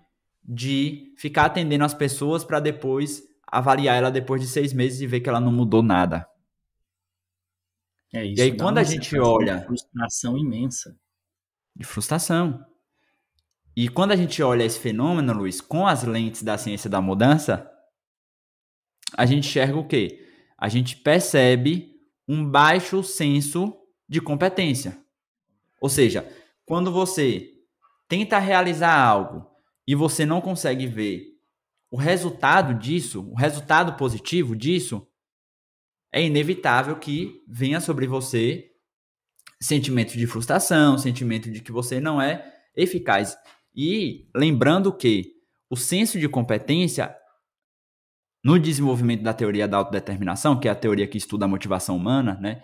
Speaker 2: de ficar atendendo as pessoas para depois avaliar ela depois de 6 meses e ver que ela não mudou nada.
Speaker 1: É isso,
Speaker 2: e aí quando a gente olha...
Speaker 1: de frustração imensa.
Speaker 2: De frustração. E quando a gente olha esse fenômeno, Luiz, com as lentes da ciência da mudança, a gente enxerga o quê? A gente percebe um baixo senso de competência. Ou seja, quando você tenta realizar algo e você não consegue ver o resultado disso, o resultado positivo disso, é inevitável que venha sobre você sentimento de frustração, sentimento de que você não é eficaz. E lembrando que o senso de competência, no desenvolvimento da teoria da autodeterminação, que é a teoria que estuda a motivação humana, né?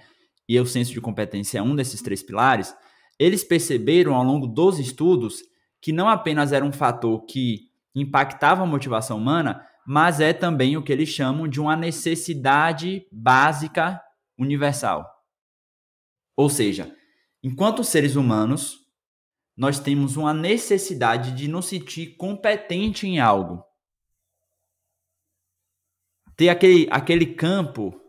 Speaker 2: E o senso de competência é um desses 3 pilares, eles perceberam ao longo dos estudos que não apenas era um fator que impactava a motivação humana, mas é também o que eles chamam de uma necessidade básica universal. Ou seja, enquanto seres humanos, nós temos uma necessidade de nos sentir competente em algo. Ter aquele campo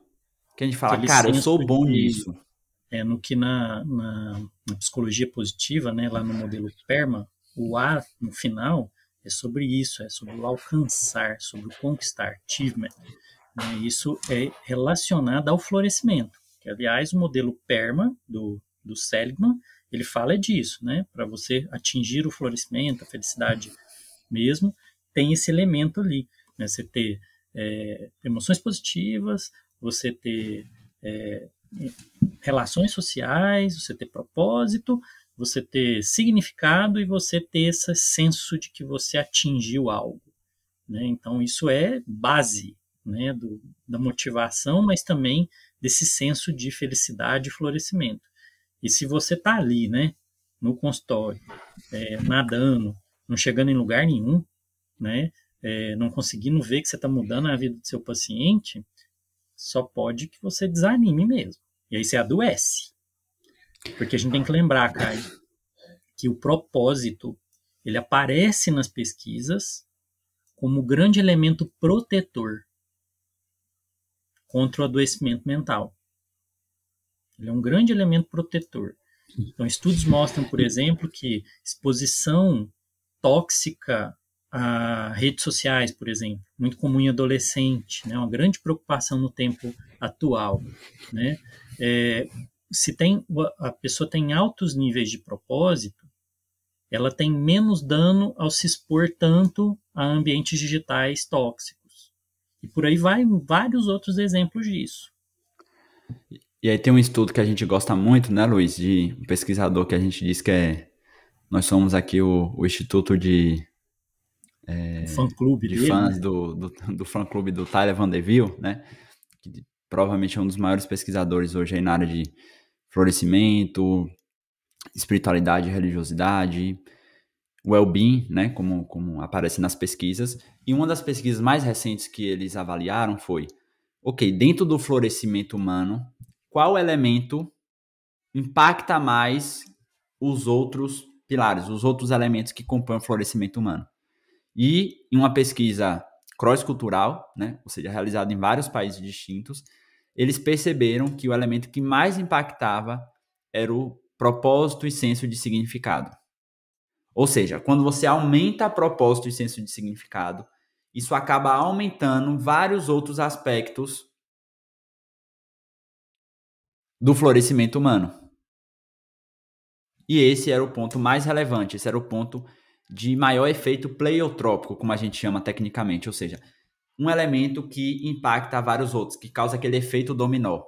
Speaker 2: que a gente fala, cara, eu sou bom nisso.
Speaker 1: No que na psicologia positiva, né, lá no modelo PERMA, o A no final é sobre isso, é sobre o alcançar, sobre o conquistar, achievement. Né, isso é relacionado ao florescimento, que aliás o modelo PERMA do Seligman, ele fala disso, né, para você atingir o florescimento, a felicidade mesmo, tem esse elemento ali, né, você ter emoções positivas, você ter relações sociais, você ter propósito, você ter significado e você ter esse senso de que você atingiu algo. Né? Então, isso é base, né, da motivação, mas também desse senso de felicidade e florescimento. E se você está ali, né, no consultório, nadando, não chegando em lugar nenhum, né, não conseguindo ver que você está mudando a vida do seu paciente, só pode que você desanime mesmo. E aí você adoece. Porque a gente tem que lembrar, Caio, que o propósito, ele aparece nas pesquisas como grande elemento protetor contra o adoecimento mental. Ele é um grande elemento protetor. Então, estudos mostram, por exemplo, que exposição tóxica a redes sociais, por exemplo, muito comum em adolescente, né, uma grande preocupação no tempo atual, né, se a pessoa tem altos níveis de propósito, ela tem menos dano ao se expor tanto a ambientes digitais tóxicos. E por aí vai vários outros exemplos disso.
Speaker 2: E aí tem um estudo que a gente gosta muito, né, Luiz, de um pesquisador que a gente diz que nós somos aqui o Instituto de
Speaker 1: fã-clube
Speaker 2: de
Speaker 1: dele,
Speaker 2: fãs,
Speaker 1: né?
Speaker 2: do fã-clube do Tyler Van Deville, né, que provavelmente é um dos maiores pesquisadores hoje aí na área de florescimento, espiritualidade, religiosidade, well-being, né, como aparece nas pesquisas. E uma das pesquisas mais recentes que eles avaliaram foi, dentro do florescimento humano, qual elemento impacta mais os outros pilares, os outros elementos que compõem o florescimento humano. E em uma pesquisa cross-cultural, né, ou seja, realizada em vários países distintos, eles perceberam que o elemento que mais impactava era o propósito e senso de significado. Ou seja, quando você aumenta propósito e senso de significado, isso acaba aumentando vários outros aspectos do florescimento humano. E esse era o ponto mais relevante, esse era o ponto de maior efeito pleiotrópico, como a gente chama tecnicamente, ou seja, um elemento que impacta vários outros, que causa aquele efeito dominó.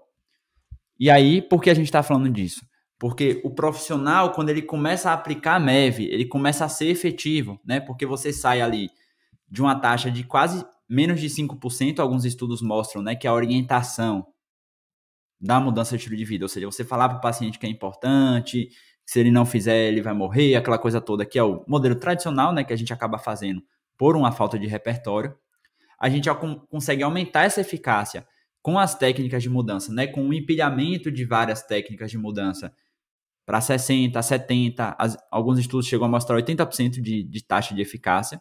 Speaker 2: E aí, por que a gente está falando disso? Porque o profissional, quando ele começa a aplicar a MEV, ele começa a ser efetivo, né? Porque você sai ali de uma taxa de quase menos de 5%, alguns estudos mostram, né, que a orientação da mudança de estilo de vida, ou seja, você falar para o paciente que é importante, que se ele não fizer, ele vai morrer, aquela coisa toda, que é o modelo tradicional, né, que a gente acaba fazendo por uma falta de repertório, a gente já consegue aumentar essa eficácia com as técnicas de mudança, né, com o empilhamento de várias técnicas de mudança para 60%, 70%, alguns estudos chegam a mostrar 80% de taxa de eficácia.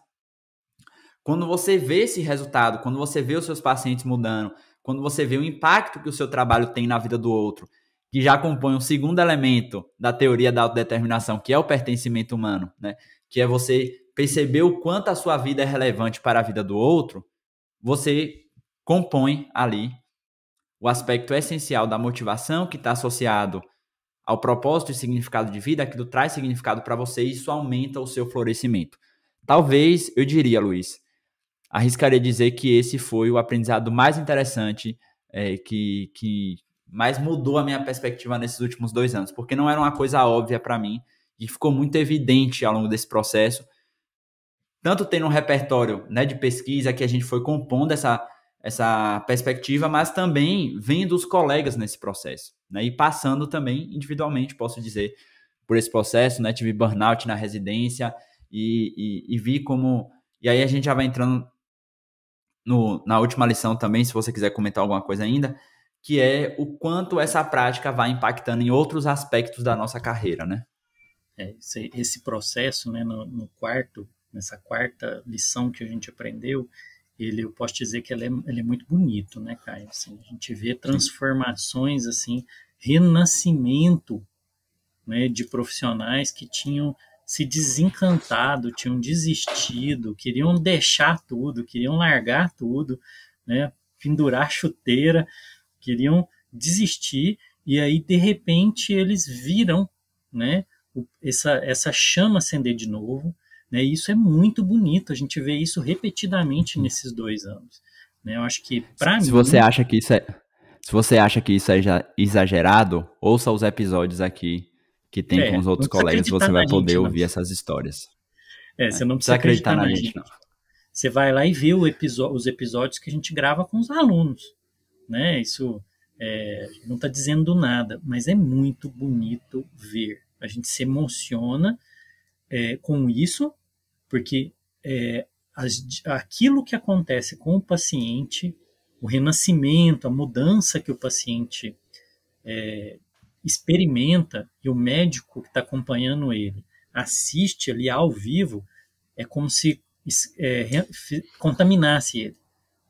Speaker 2: Quando você vê esse resultado, quando você vê os seus pacientes mudando, quando você vê o impacto que o seu trabalho tem na vida do outro, que já compõe um segundo elemento da teoria da autodeterminação, que é o pertencimento humano, né? Que é você perceber o quanto a sua vida é relevante para a vida do outro, você compõe ali o aspecto essencial da motivação que está associado ao propósito e significado de vida, aquilo traz significado para você e isso aumenta o seu florescimento. Talvez, eu diria, Luiz, arriscaria dizer que esse foi o aprendizado mais interessante, que mais mudou a minha perspectiva nesses últimos 2 anos, porque não era uma coisa óbvia para mim e ficou muito evidente ao longo desse processo, tanto tendo um repertório, né, de pesquisa que a gente foi compondo essa perspectiva, mas também vendo os colegas nesse processo, né, e passando também individualmente, posso dizer, por esse processo, né, tive burnout na residência e vi como... E aí a gente já vai entrando na última lição também, se você quiser comentar alguma coisa ainda, que é o quanto essa prática vai impactando em outros aspectos da nossa carreira, né?
Speaker 1: Esse processo, né, nessa quarta lição que a gente aprendeu, eu posso dizer que ele é muito bonito, né, Caio? Assim, a gente vê transformações, assim, renascimento, né, de profissionais que tinham se desencantado, tinham desistido, queriam deixar tudo, queriam largar tudo, né, pendurar a chuteira, queriam desistir, e aí, de repente, eles viram, né, essa chama acender de novo, né, e isso é muito bonito, a gente vê isso repetidamente nesses 2 anos. Né, eu acho que, para
Speaker 2: Se
Speaker 1: mim...
Speaker 2: você acha que isso é... Se você acha que isso é exagerado, ouça os episódios aqui que tem com os
Speaker 1: não
Speaker 2: outros
Speaker 1: precisa
Speaker 2: colegas,
Speaker 1: acreditar
Speaker 2: você vai
Speaker 1: na
Speaker 2: poder
Speaker 1: gente, não.
Speaker 2: ouvir essas histórias.
Speaker 1: Você
Speaker 2: Não
Speaker 1: não
Speaker 2: precisa
Speaker 1: precisa
Speaker 2: acreditar
Speaker 1: acreditar
Speaker 2: na
Speaker 1: na
Speaker 2: gente,
Speaker 1: gente.
Speaker 2: não.
Speaker 1: Você vai lá e vê os episódios que a gente grava com os alunos, né? Isso não está dizendo nada, mas é muito bonito ver. A gente se emociona com isso, porque aquilo que acontece com o paciente, o renascimento, a mudança que o paciente experimenta e o médico que está acompanhando ele assiste ali ao vivo, é como se contaminasse ele,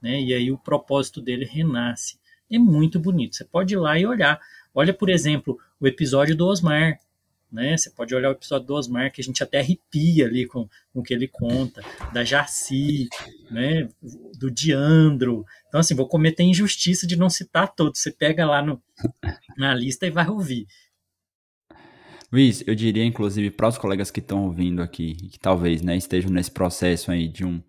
Speaker 1: né? E aí o propósito dele renasce. É muito bonito. Você pode ir lá e olhar. Olha, por exemplo, o episódio do Osmar, né? Você pode olhar o episódio do Osmar, que a gente até arrepia ali com o que ele conta, da Jaci, né? Do Diandro. Então, assim, vou cometer injustiça de não citar todos. Você pega lá na lista e vai ouvir.
Speaker 2: Luiz, eu diria, inclusive, para os colegas que estão ouvindo aqui, que talvez, né, estejam nesse processo aí de um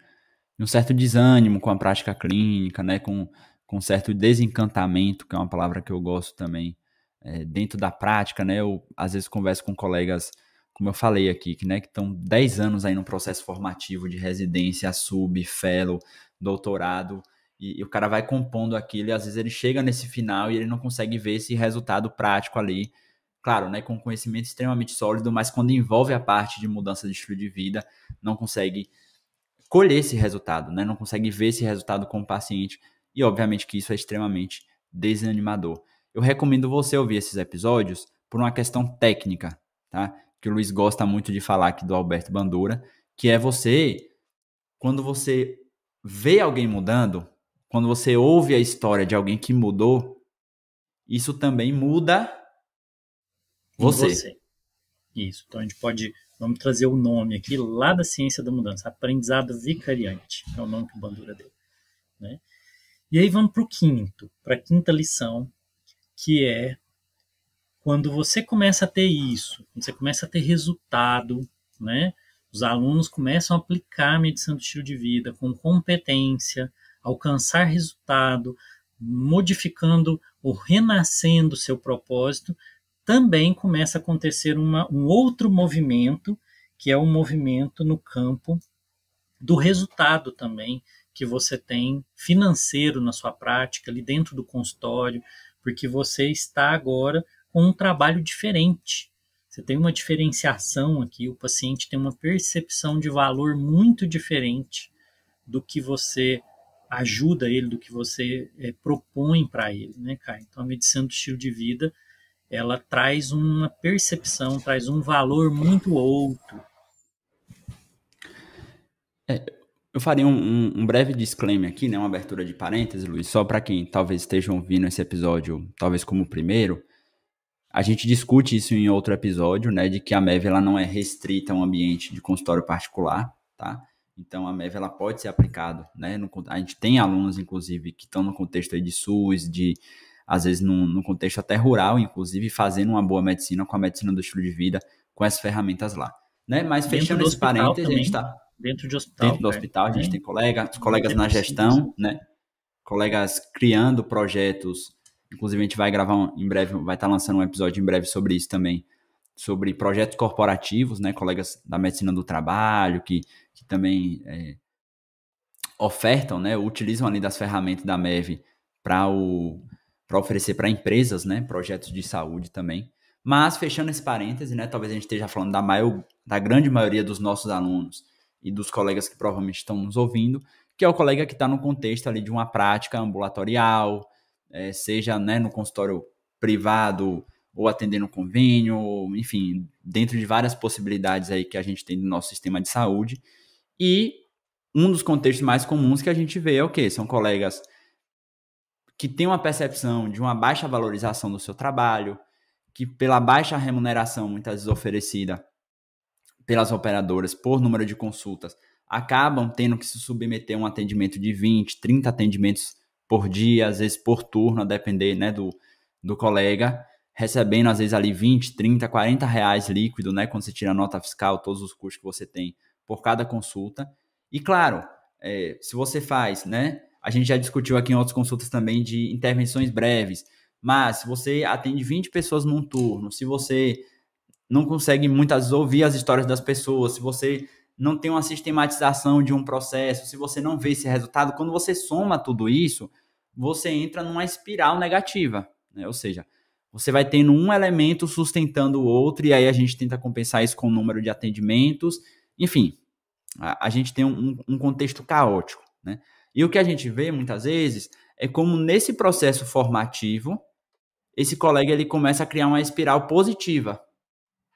Speaker 2: certo desânimo com a prática clínica, né, com um certo desencantamento, que é uma palavra que eu gosto também, dentro da prática, né, eu às vezes converso com colegas, como eu falei aqui, que estão 10 anos aí no processo formativo de residência, sub, fellow, doutorado, e o cara vai compondo aquilo e às vezes ele chega nesse final e ele não consegue ver esse resultado prático ali, claro, né, com conhecimento extremamente sólido, mas quando envolve a parte de mudança de estilo de vida, não consegue colher esse resultado, né? Não consegue ver esse resultado com o paciente. E obviamente que isso é extremamente desanimador. Eu recomendo você ouvir esses episódios por uma questão técnica, tá? Que o Luiz gosta muito de falar aqui do Alberto Bandura, que é quando você vê alguém mudando, quando você ouve a história de alguém que mudou, isso também muda você.
Speaker 1: Isso. Então a gente vamos trazer o nome aqui lá da ciência da mudança, aprendizado vicariante, é o nome que o Bandura deu, né? E aí vamos para a quinta lição, que é quando você começa a ter isso, quando você começa a ter resultado, né? Os alunos começam a aplicar a medição do estilo de vida com competência, alcançar resultado, modificando ou renascendo o seu propósito, também começa a acontecer um outro movimento, que é o movimento no campo do resultado também, que você tem financeiro na sua prática, ali dentro do consultório, porque você está agora com um trabalho diferente. Você tem uma diferenciação aqui, o paciente tem uma percepção de valor muito diferente do que você ajuda ele, do que você propõe para ele, né, Caio? Então, a medicina do estilo de vida, ela traz uma percepção, traz um valor muito outro.
Speaker 2: Eu faria um breve disclaimer aqui, né, uma abertura de parênteses, Luiz, só para quem talvez esteja ouvindo esse episódio, talvez como o primeiro. A gente discute isso em outro episódio, né, de que a MEV ela não é restrita a um ambiente de consultório particular, tá? Então a MEV ela pode ser aplicada, né? A gente tem alunos, inclusive, que estão no contexto aí de SUS, de às vezes num contexto até rural, inclusive, fazendo uma boa medicina com a medicina do estilo de vida, com essas ferramentas lá. Né? Mas
Speaker 1: Dentro
Speaker 2: fechando
Speaker 1: do
Speaker 2: esse
Speaker 1: hospital
Speaker 2: parêntese, a gente
Speaker 1: também.
Speaker 2: está
Speaker 1: Dentro de
Speaker 2: dentro
Speaker 1: hospital,
Speaker 2: do
Speaker 1: cara,
Speaker 2: hospital, a gente
Speaker 1: né?
Speaker 2: tem colegas,
Speaker 1: Não
Speaker 2: colegas
Speaker 1: é
Speaker 2: na
Speaker 1: possível.
Speaker 2: gestão, né? Colegas criando projetos. Inclusive, a gente vai gravar em breve, vai estar lançando um episódio em breve sobre isso também, sobre projetos corporativos, né? Colegas da medicina do trabalho, que também ofertam, né? Utilizam ali das ferramentas da MEV para oferecer para empresas, né? Projetos de saúde também. Mas, fechando esse parêntese, né? Talvez a gente esteja falando da grande maioria dos nossos alunos e dos colegas que provavelmente estão nos ouvindo, que é o colega que está no contexto ali de uma prática ambulatorial, seja, né, no consultório privado ou atendendo convênio, enfim, dentro de várias possibilidades aí que a gente tem no nosso sistema de saúde. E um dos contextos mais comuns que a gente vê é o quê? São colegas que têm uma percepção de uma baixa valorização do seu trabalho, que pela baixa remuneração muitas vezes oferecida pelas operadoras por número de consultas, acabam tendo que se submeter a um atendimento de 20, 30 atendimentos por dia, às vezes por turno, a depender, né, do colega, recebendo às vezes ali 20, 30, 40 reais líquido, né, quando você tira a nota fiscal, todos os custos que você tem por cada consulta. E claro, se você faz, né, a gente já discutiu aqui em outras consultas também de intervenções breves, mas se você atende 20 pessoas num turno, se você não consegue muitas vezes ouvir as histórias das pessoas, se você não tem uma sistematização de um processo, se você não vê esse resultado, quando você soma tudo isso, você entra numa espiral negativa, né? Ou seja, você vai tendo um elemento sustentando o outro, e aí a gente tenta compensar isso com o número de atendimentos, enfim, a gente tem um contexto caótico, né? E o que a gente vê muitas vezes é como nesse processo formativo, esse colega ele começa a criar uma espiral positiva,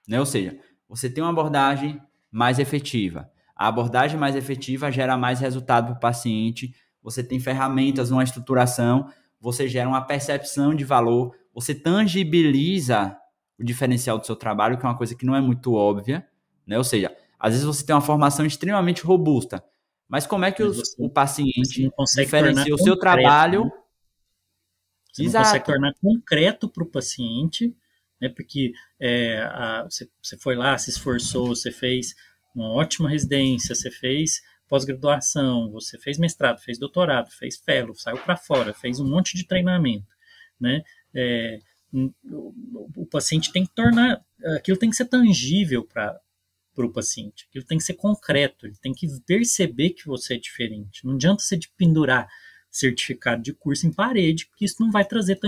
Speaker 2: né? Ou seja, você tem uma abordagem mais efetiva. A abordagem mais efetiva gera mais resultado para o paciente, você tem ferramentas, uma estruturação, você gera uma percepção de valor, você tangibiliza o diferencial do seu trabalho, que é uma coisa que não é muito óbvia, né? Ou seja, às vezes você tem uma formação extremamente robusta, mas como é que
Speaker 1: Mas
Speaker 2: o
Speaker 1: você não
Speaker 2: paciente
Speaker 1: consegue tornar
Speaker 2: diferencia o seu
Speaker 1: concreto, né?
Speaker 2: trabalho?
Speaker 1: Você não consegue
Speaker 2: Exato.
Speaker 1: tornar concreto para o paciente, né? Porque você foi lá, se esforçou, você fez uma ótima residência, você fez pós-graduação, você fez mestrado, fez doutorado, fez fellow, saiu para fora, fez um monte de treinamento, né? É, o paciente tem que tornar, aquilo tem que ser tangível para o paciente, aquilo tem que ser concreto, ele tem que perceber que você é diferente. Não adianta você pendurar certificado de curso em parede, porque isso não vai trazer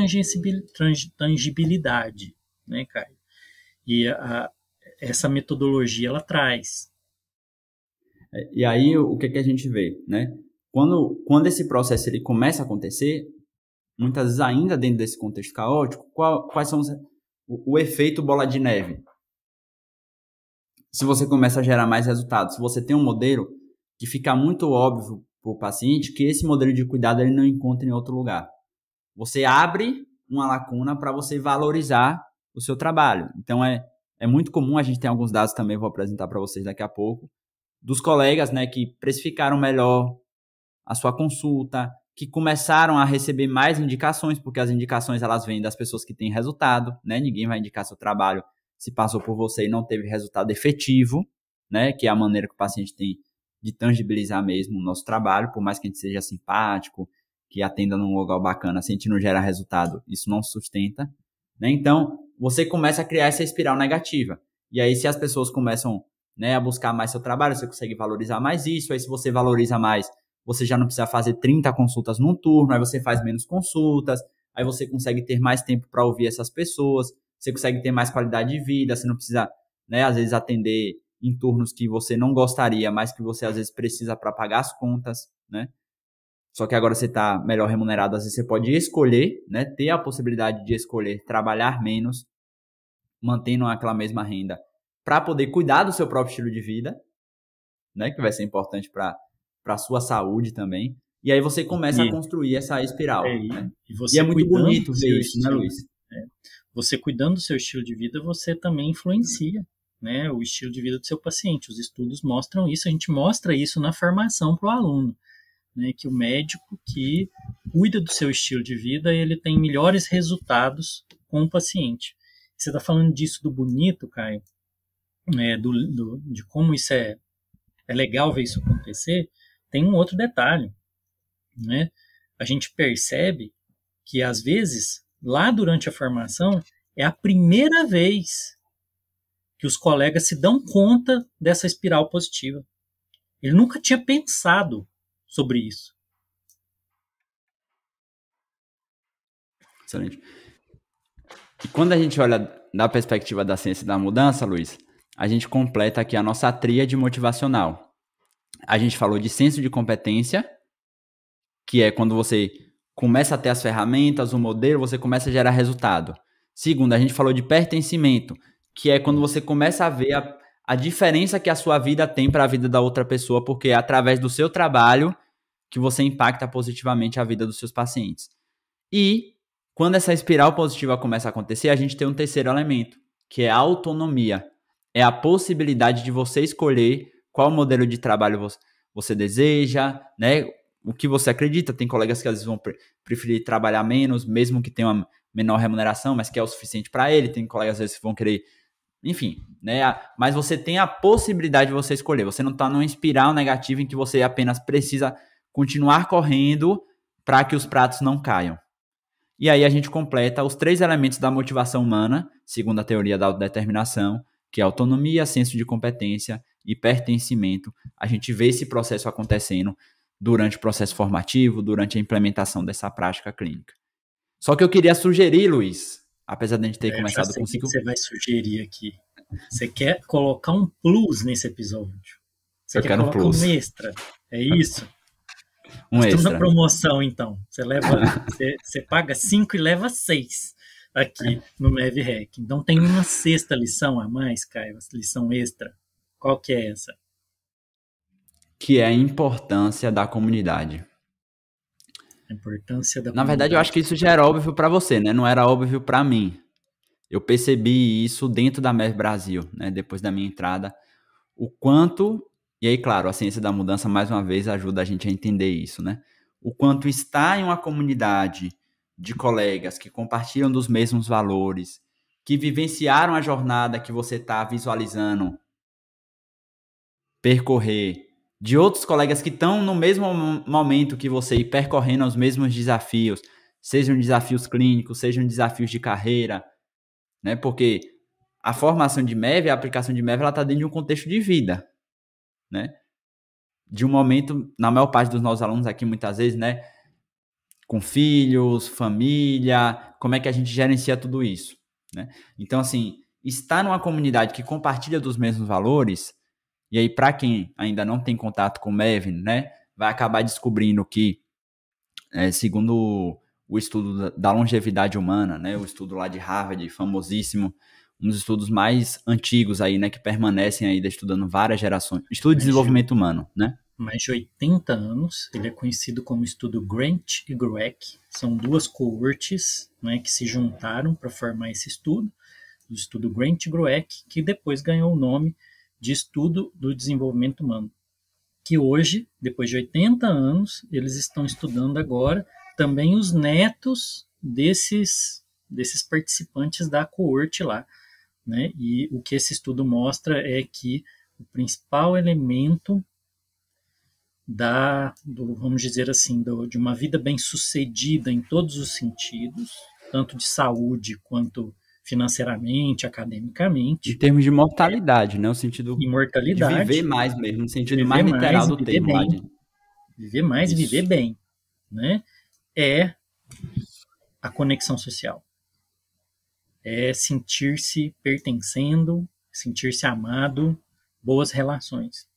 Speaker 1: tangibilidade, né, cara? E essa metodologia ela traz.
Speaker 2: E aí o que a gente vê, né? Quando esse processo ele começa a acontecer, muitas vezes ainda dentro desse contexto caótico, quais são o efeito bola de neve? Se você começa a gerar mais resultados, se você tem um modelo que fica muito óbvio para o paciente que esse modelo de cuidado ele não encontra em outro lugar. Você abre uma lacuna para você valorizar o seu trabalho. Então é muito comum, a gente tem alguns dados também, vou apresentar para vocês daqui a pouco, dos colegas, né, que precificaram melhor a sua consulta, que começaram a receber mais indicações, porque as indicações elas vêm das pessoas que têm resultado, né? Ninguém vai indicar seu trabalho se passou por você e não teve resultado efetivo, né? Que é a maneira que o paciente tem de tangibilizar mesmo o nosso trabalho, por mais que a gente seja simpático, que atenda num lugar bacana, se a gente não gera resultado, isso não sustenta, né? Então, você começa a criar essa espiral negativa. E aí, se as pessoas começam, né, a buscar mais seu trabalho, você consegue valorizar mais isso. Aí, se você valoriza mais, você já não precisa fazer 30 consultas num turno, aí você faz menos consultas, aí você consegue ter mais tempo para ouvir essas pessoas, você consegue ter mais qualidade de vida, você não precisa, né, às vezes atender em turnos que você não gostaria, mas que você às vezes precisa para pagar as contas, né? Só que agora você está melhor remunerado, às vezes você pode escolher, né, ter a possibilidade de escolher trabalhar menos, mantendo aquela mesma renda, para poder cuidar do seu próprio estilo de vida, né, que vai ser importante para a sua saúde também. E aí você começa a construir essa espiral, né?
Speaker 1: E
Speaker 2: E é
Speaker 1: você
Speaker 2: muito
Speaker 1: cuidando
Speaker 2: bonito
Speaker 1: do
Speaker 2: ver
Speaker 1: seu
Speaker 2: isso, né,
Speaker 1: estilo,
Speaker 2: Luiz?
Speaker 1: né? Você cuidando do seu estilo de vida, você também influencia, né, o estilo de vida do seu paciente. Os estudos mostram isso, a gente mostra isso na formação para o aluno. né, que o médico que cuida do seu estilo de vida, ele tem melhores resultados com o paciente. Você está falando disso do bonito, Caio, de como isso é legal ver isso acontecer. Tem um outro detalhe, né? A gente percebe que, às vezes, lá durante a formação, é a primeira vez que os colegas se dão conta dessa espiral positiva. Ele nunca tinha pensado sobre isso.
Speaker 2: Excelente. E quando a gente olha da perspectiva da ciência da mudança, Luiz, a gente completa aqui a nossa tríade motivacional. A gente falou de senso de competência, que é quando você começa a ter as ferramentas, o modelo, você começa a gerar resultado. Segundo, a gente falou de pertencimento, que é quando você começa a ver a diferença que a sua vida tem para a vida da outra pessoa, porque é através do seu trabalho que você impacta positivamente a vida dos seus pacientes. E quando essa espiral positiva começa a acontecer, a gente tem um terceiro elemento, que é a autonomia. É a possibilidade de você escolher qual modelo de trabalho você deseja, né? O que você acredita. Tem colegas que às vezes vão preferir trabalhar menos, mesmo que tenha uma menor remuneração, mas que é o suficiente para ele. Tem colegas às vezes que vão querer, enfim, né? Mas você tem a possibilidade de você escolher. Você não está numa espiral negativa em que você apenas precisa continuar correndo para que os pratos não caiam. E aí a gente completa os 3 elementos da motivação humana, segundo a teoria da autodeterminação, que é autonomia, senso de competência e pertencimento. A gente vê esse processo acontecendo durante o processo formativo, durante a implementação dessa prática clínica. Só que eu queria sugerir, Luiz, apesar de a gente ter começado com 5...
Speaker 1: Você vai sugerir aqui. Você quer colocar um plus nesse episódio. Você quer colocar um extra. É isso? Nós estamos na promoção, então. Você paga 5 e leva 6 aqui no MEV-REC. Então tem uma 6ª lição a mais, Caio, lição extra. Qual que é essa?
Speaker 2: Que é a importância da comunidade.
Speaker 1: A importância da comunidade.
Speaker 2: Na verdade, eu acho que isso já era óbvio para você, né? Não era óbvio para mim. Eu percebi isso dentro da MEV Brasil, né? Depois da minha entrada. O quanto... E aí, claro, a ciência da mudança, mais uma vez, ajuda a gente a entender isso, né? O quanto estar em uma comunidade de colegas que compartilham dos mesmos valores, que vivenciaram a jornada que você está visualizando percorrer, de outros colegas que estão no mesmo momento que você e percorrendo os mesmos desafios, sejam desafios clínicos, sejam desafios de carreira, né? Porque a formação de MEV, a aplicação de MEV, ela está dentro de um contexto de vida, né? De um momento, na maior parte dos nossos alunos aqui, muitas vezes, né? Com filhos, família, como é que a gente gerencia tudo isso, né? Então, assim, estar numa comunidade que compartilha dos mesmos valores, e aí, para quem ainda não tem contato com o MEV, né? Vai acabar descobrindo que, segundo o estudo da longevidade humana, né? O estudo lá de Harvard, famosíssimo, um dos estudos mais antigos aí, né, que permanecem aí estudando várias gerações. Estudo de desenvolvimento humano, né?
Speaker 1: Mais de 80 anos, ele é conhecido como estudo Grant e Grueck. São 2 coortes, né, que se juntaram para formar esse estudo, o estudo Grant e Grueck, que depois ganhou o nome de estudo do desenvolvimento humano. Que hoje, depois de 80 anos, eles estão estudando agora também os netos desses participantes da coorte lá, né? E o que esse estudo mostra é que o principal elemento vamos dizer assim, de uma vida bem-sucedida em todos os sentidos, tanto de saúde quanto financeiramente, academicamente.
Speaker 2: Em termos de mortalidade, né? O sentido
Speaker 1: imortalidade,
Speaker 2: de viver mais mesmo, no sentido mais literal do termo.
Speaker 1: Viver mais e viver bem, né? É a conexão social. É sentir-se pertencendo, sentir-se amado, boas relações.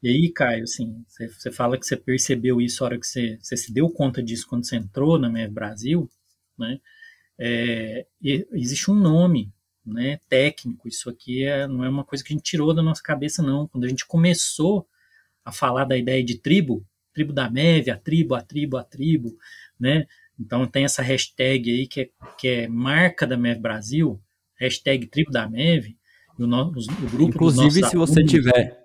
Speaker 1: E aí, Caio, assim, você fala que você percebeu isso na hora que você se deu conta disso quando você entrou na MEV Brasil, né? Existe um nome, né, técnico. Isso aqui não é uma coisa que a gente tirou da nossa cabeça, não. Quando a gente começou a falar da ideia de tribo da MEV, a tribo, né? Então tem essa hashtag aí que é marca da MEV Brasil, hashtag tribo da MEV, o grupo
Speaker 2: inclusive,
Speaker 1: dos nossos alunos.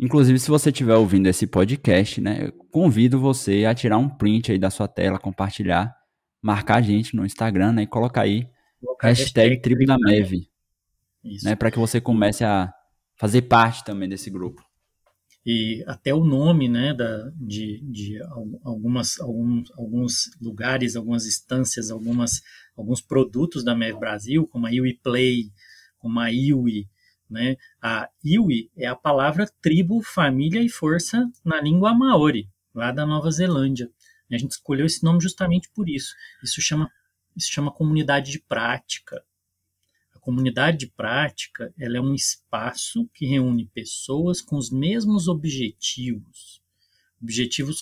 Speaker 2: Inclusive, se você estiver ouvindo esse podcast, né, convido você a tirar um print aí da sua tela, compartilhar, marcar a gente no Instagram, né, e colocar aí
Speaker 1: Colocar
Speaker 2: hashtag
Speaker 1: hashtag
Speaker 2: Tribo da
Speaker 1: tribo da Mev.
Speaker 2: Neve, né,
Speaker 1: Isso.
Speaker 2: para que você comece a fazer parte também desse grupo.
Speaker 1: E até o nome, né, de alguns lugares, algumas instâncias, alguns produtos da Mev Brasil, como a Iwi Play, como a Iwi, né? A Iwi é a palavra tribo, família e força na língua maori, lá da Nova Zelândia. A gente escolheu esse nome justamente por isso. Isso chama comunidade de prática. A comunidade de prática, ela é um espaço que reúne pessoas com os mesmos objetivos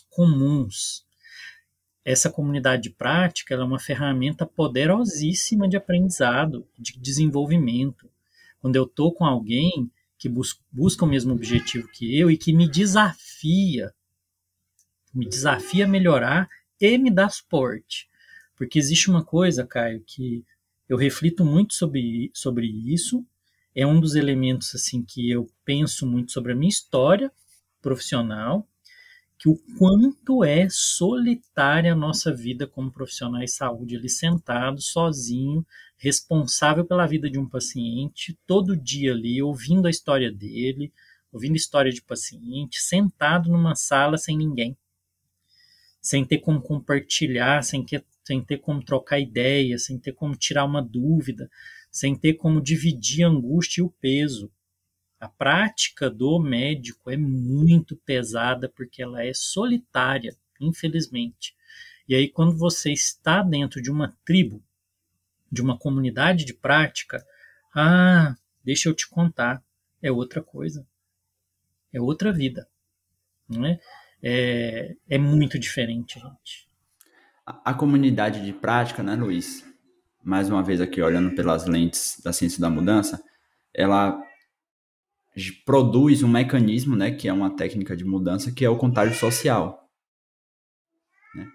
Speaker 1: comuns. Essa comunidade de prática, ela é uma ferramenta poderosíssima de aprendizado, de desenvolvimento. Quando eu estou com alguém que busca o mesmo objetivo que eu e que me desafia a melhorar e me dá suporte. Porque existe uma coisa, Caio, que eu reflito muito sobre isso, é um dos elementos assim que eu penso muito sobre a minha história profissional, que o quanto é solitária a nossa vida como profissionais de saúde, ali sentado, sozinho, responsável pela vida de um paciente, todo dia ali, ouvindo a história dele, ouvindo a história de paciente, sentado numa sala sem ninguém, sem ter como compartilhar, sem ter como trocar ideia, sem ter como tirar uma dúvida, sem ter como dividir a angústia e o peso. A prática do médico é muito pesada porque ela é solitária, infelizmente. E aí, quando você está dentro de uma tribo, de uma comunidade de prática, deixa eu te contar, é outra coisa, é outra vida, não é? É muito diferente, gente.
Speaker 2: A comunidade de prática, né, Luiz? Mais uma vez aqui, olhando pelas lentes da ciência da mudança, ela produz um mecanismo, né, que é uma técnica de mudança, que é o contágio social, né?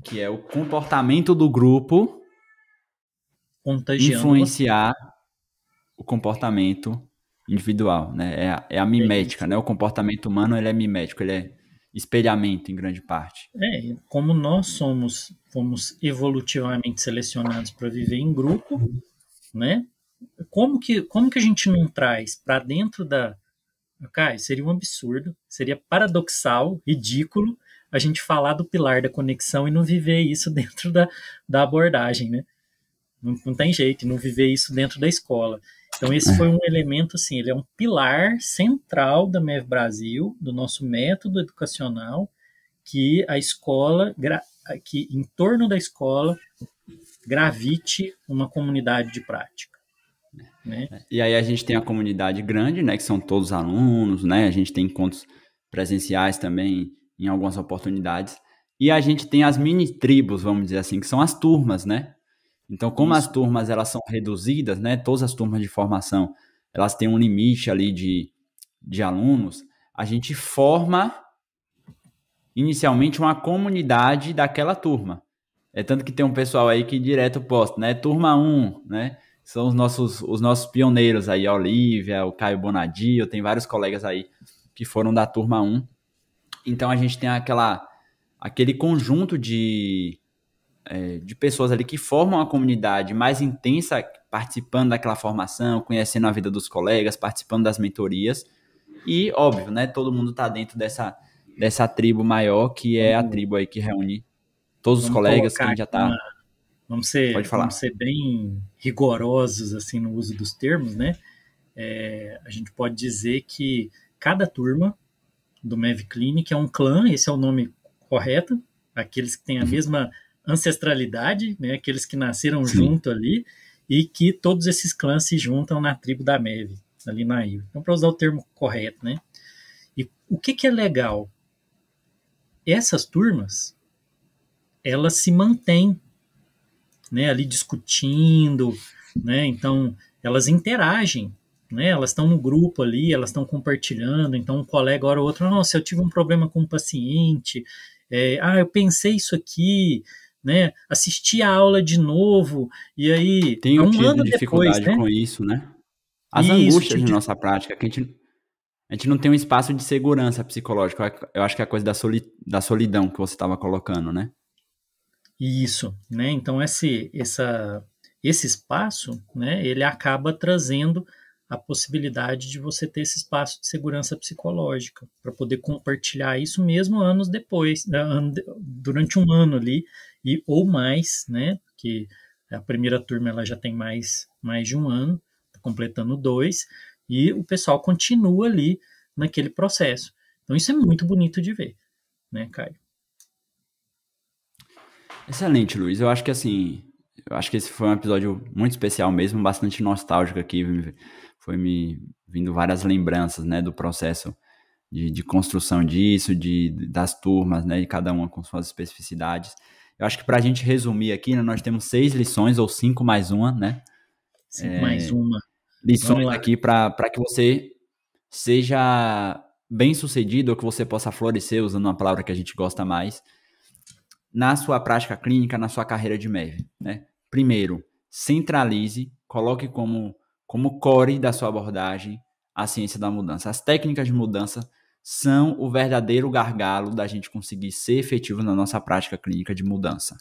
Speaker 2: Que é o comportamento do grupo
Speaker 1: Contagiando
Speaker 2: influenciar o comportamento individual, né? É a mimética, né? O comportamento humano, ele é mimético, ele é espelhamento em grande parte.
Speaker 1: Como nós fomos evolutivamente selecionados para viver em grupo, né? Como que a gente não traz para dentro da... Cara, seria um absurdo, seria paradoxal, ridículo a gente falar do pilar da conexão e não viver isso dentro da abordagem, né? Não tem jeito, não viver isso dentro da escola. Então esse foi um elemento, assim, ele é um pilar central da MEV Brasil, do nosso método educacional, que a escola, que em torno da escola gravite uma comunidade de prática, né?
Speaker 2: E aí a gente tem a comunidade grande, né, que são todos alunos, né? A gente tem encontros presenciais também em algumas oportunidades. E a gente tem as mini tribos, vamos dizer assim, que são as turmas, né? Então, como as turmas elas são reduzidas, né? Todas as turmas de formação, elas têm um limite ali de alunos, a gente forma inicialmente uma comunidade daquela turma. É tanto que tem um pessoal aí que direto posta, né? Turma 1, né? São os nossos pioneiros aí, a Olivia, o Caio Bonadio, tem vários colegas aí que foram da turma 1. Então a gente tem aquele conjunto de pessoas ali que formam uma comunidade mais intensa, participando daquela formação, conhecendo a vida dos colegas, participando das mentorias. E, óbvio, né? Todo mundo está dentro dessa tribo maior, que é a tribo aí que reúne todos os colegas, quem já está...
Speaker 1: Vamos ser bem rigorosos assim no uso dos termos, né? A gente pode dizer que cada turma do MEV Clinic é um clã, esse é o nome correto, aqueles que têm a mesma ancestralidade, né? Aqueles que nasceram junto ali, e que todos esses clãs se juntam na tribo da MEV, ali na ilha. Então, para usar o termo correto, né? E o que é legal? Essas turmas, elas se mantêm, né, ali discutindo, né? Então elas interagem, né? Elas estão no grupo ali, elas estão compartilhando. Então um colega hora ou outro, nossa, eu tive um problema com um paciente, eu pensei isso aqui, né? Assisti a aula de novo e aí
Speaker 2: tenho
Speaker 1: um
Speaker 2: tido
Speaker 1: ano
Speaker 2: dificuldade
Speaker 1: depois, né?
Speaker 2: com isso, né? As angústias de nossa prática, que a gente A gente não tem um espaço de segurança psicológica. Eu acho que é a coisa da solidão que você estava colocando, né?
Speaker 1: Isso, né? Então esse espaço, né, ele acaba trazendo a possibilidade de você ter esse espaço de segurança psicológica para poder compartilhar isso mesmo anos depois, né, durante um ano ali e ou mais, né? Que a primeira turma ela já tem mais de um ano, tá completando 2 e o pessoal continua ali naquele processo. Então isso é muito bonito de ver, né, Caio?
Speaker 2: Excelente, Luiz. Eu acho que assim, eu acho que esse foi um episódio muito especial mesmo, bastante nostálgico aqui. Foi me vindo várias lembranças, né, do processo de construção disso, das turmas, né, de cada uma com suas especificidades. Eu acho que para a gente resumir aqui, né, nós temos 6 lições ou 5 mais uma, né?
Speaker 1: 5 mais uma. Vamos
Speaker 2: Lições
Speaker 1: lá.
Speaker 2: aqui para que você seja bem sucedido ou que você possa florescer, usando uma palavra que a gente gosta mais, na sua prática clínica, na sua carreira de MEV, né? Primeiro, centralize, coloque como core da sua abordagem a ciência da mudança. As técnicas de mudança são o verdadeiro gargalo da gente conseguir ser efetivo na nossa prática clínica de mudança.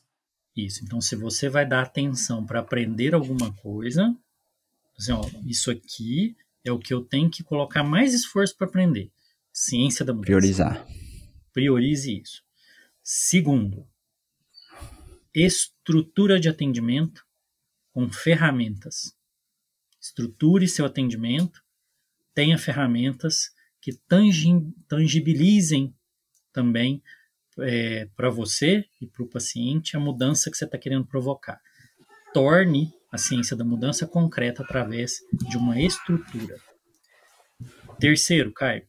Speaker 1: Isso. Então, se você vai dar atenção para aprender alguma coisa, assim, ó, isso aqui é o que eu tenho que colocar mais esforço para aprender. Ciência da mudança.
Speaker 2: Priorizar.
Speaker 1: Priorize isso. Segundo, estrutura de atendimento com ferramentas. Estruture seu atendimento, tenha ferramentas que tangibilizem também para você e para o paciente a mudança que você está querendo provocar. Torne a ciência da mudança concreta através de uma estrutura. Terceiro, Caio.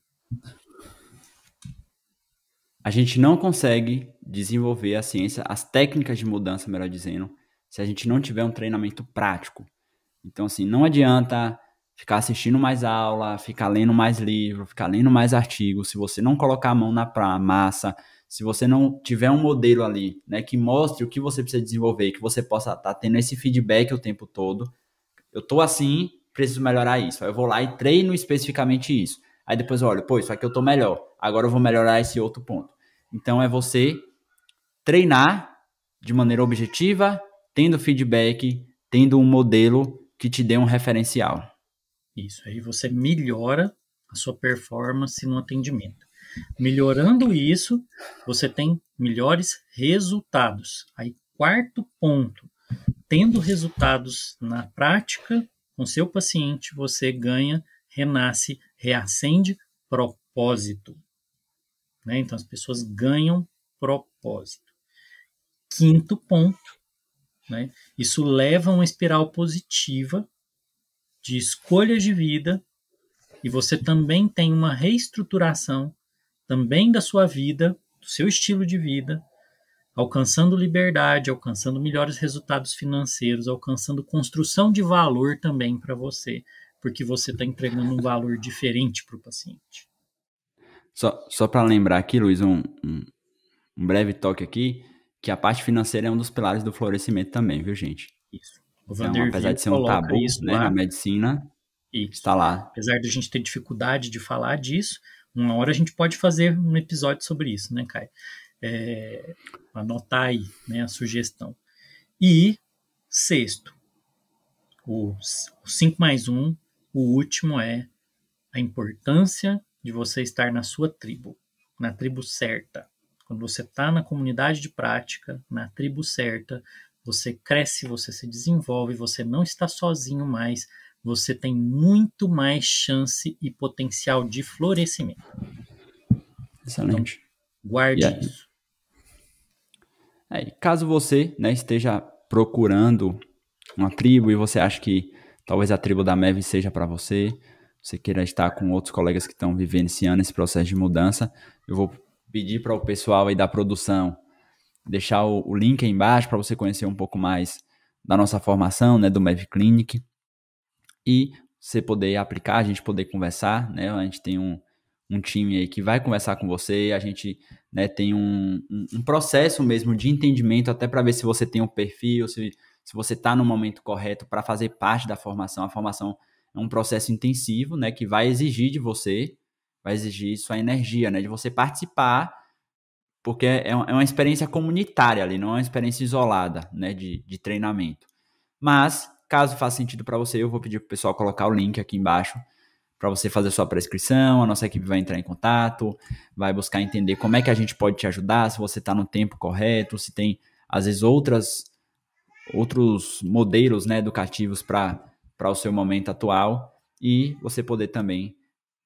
Speaker 2: A gente não consegue desenvolver a ciência, as técnicas de mudança, melhor dizendo, se a gente não tiver um treinamento prático. Então, assim, não adianta ficar assistindo mais aula, ficar lendo mais livro, ficar lendo mais artigos, se você não colocar a mão na massa, se você não tiver um modelo ali, né, que mostre o que você precisa desenvolver, que você possa estar tendo esse feedback o tempo todo. Eu tô assim, preciso melhorar isso. Aí eu vou lá e treino especificamente isso. Aí depois eu olho, pô, isso aqui eu tô melhor. Agora eu vou melhorar esse outro ponto. Então é você treinar de maneira objetiva, tendo feedback, tendo um modelo que te dê um referencial.
Speaker 1: Isso, aí você melhora a sua performance no atendimento. Melhorando isso, você tem melhores resultados. Aí, quarto ponto, tendo resultados na prática com seu paciente, você ganha, renasce, reacende propósito. Né? Então, as pessoas ganham propósito. Quinto ponto, né? Isso leva a uma espiral positiva de escolhas de vida e você também tem uma reestruturação também da sua vida, do seu estilo de vida, alcançando liberdade, alcançando melhores resultados financeiros, alcançando construção de valor também para você, porque você está entregando um valor diferente para o paciente.
Speaker 2: Só para lembrar aqui, Luiz, um breve toque aqui, que a parte financeira é um dos pilares do florescimento também, viu, gente?
Speaker 1: Isso. O
Speaker 2: Então, apesar
Speaker 1: Vanderbilt
Speaker 2: de ser um
Speaker 1: coloca
Speaker 2: tabu,
Speaker 1: isso
Speaker 2: né,
Speaker 1: lá.
Speaker 2: na medicina,
Speaker 1: Isso.
Speaker 2: está lá.
Speaker 1: Apesar de a gente ter dificuldade de falar disso, uma hora a gente pode fazer um episódio sobre isso, né, Caio? Anotar aí, né, a sugestão. E sexto, o 5 mais 1, o último é a importância de você estar na sua tribo, na tribo certa. Quando você está na comunidade de prática, na tribo certa, você cresce, você se desenvolve, você não está sozinho mais, você tem muito mais chance e potencial de florescimento.
Speaker 2: Excelente.
Speaker 1: Então, guarde isso.
Speaker 2: Caso você, né, esteja procurando uma tribo e você acha que talvez a tribo da MEV seja para você, você queira estar com outros colegas que estão vivenciando esse processo de mudança, eu vou pedir para o pessoal aí da produção deixar o link aí embaixo para você conhecer um pouco mais da nossa formação, né, do MEV Clinic, e você poder aplicar, a gente poder conversar, né, a gente tem um time aí que vai conversar com você, a gente, né, tem um processo mesmo de entendimento até para ver se você tem um perfil, se você está no momento correto para fazer parte da formação. A formação é um processo intensivo, né, que vai exigir de você vai exigir sua energia, né? De você participar, porque é uma experiência comunitária ali, não é uma experiência isolada, né? De treinamento. Mas, caso faça sentido para você, eu vou pedir para o pessoal colocar o link aqui embaixo para você fazer sua prescrição, a nossa equipe vai entrar em contato, vai buscar entender como é que a gente pode te ajudar, se você está no tempo correto, se tem, às vezes, outros modelos, né, educativos para o seu momento atual, e você poder também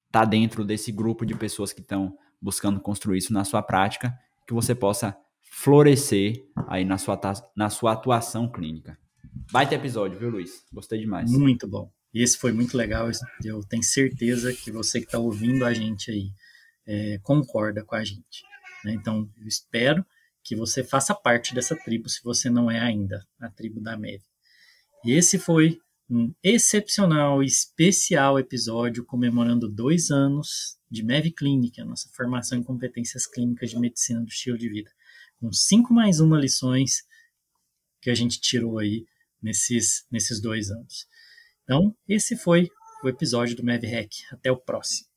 Speaker 2: estar dentro desse grupo de pessoas que estão buscando construir isso na sua prática, que você possa florescer aí na sua atuação clínica. Baita episódio, viu, Luiz? Gostei demais.
Speaker 1: Muito bom. Esse foi muito legal. Eu tenho certeza que você que está ouvindo a gente aí concorda com a gente, né? Então, eu espero que você faça parte dessa tribo, se você não é ainda, a tribo da MEV. E esse foi um excepcional e especial episódio comemorando 2 anos de MEV Clínica, nossa formação em competências clínicas de medicina do estilo de vida, com 5+1 lições que a gente tirou aí nesses 2 anos. Então, esse foi o episódio do MEV Hack. Até o próximo.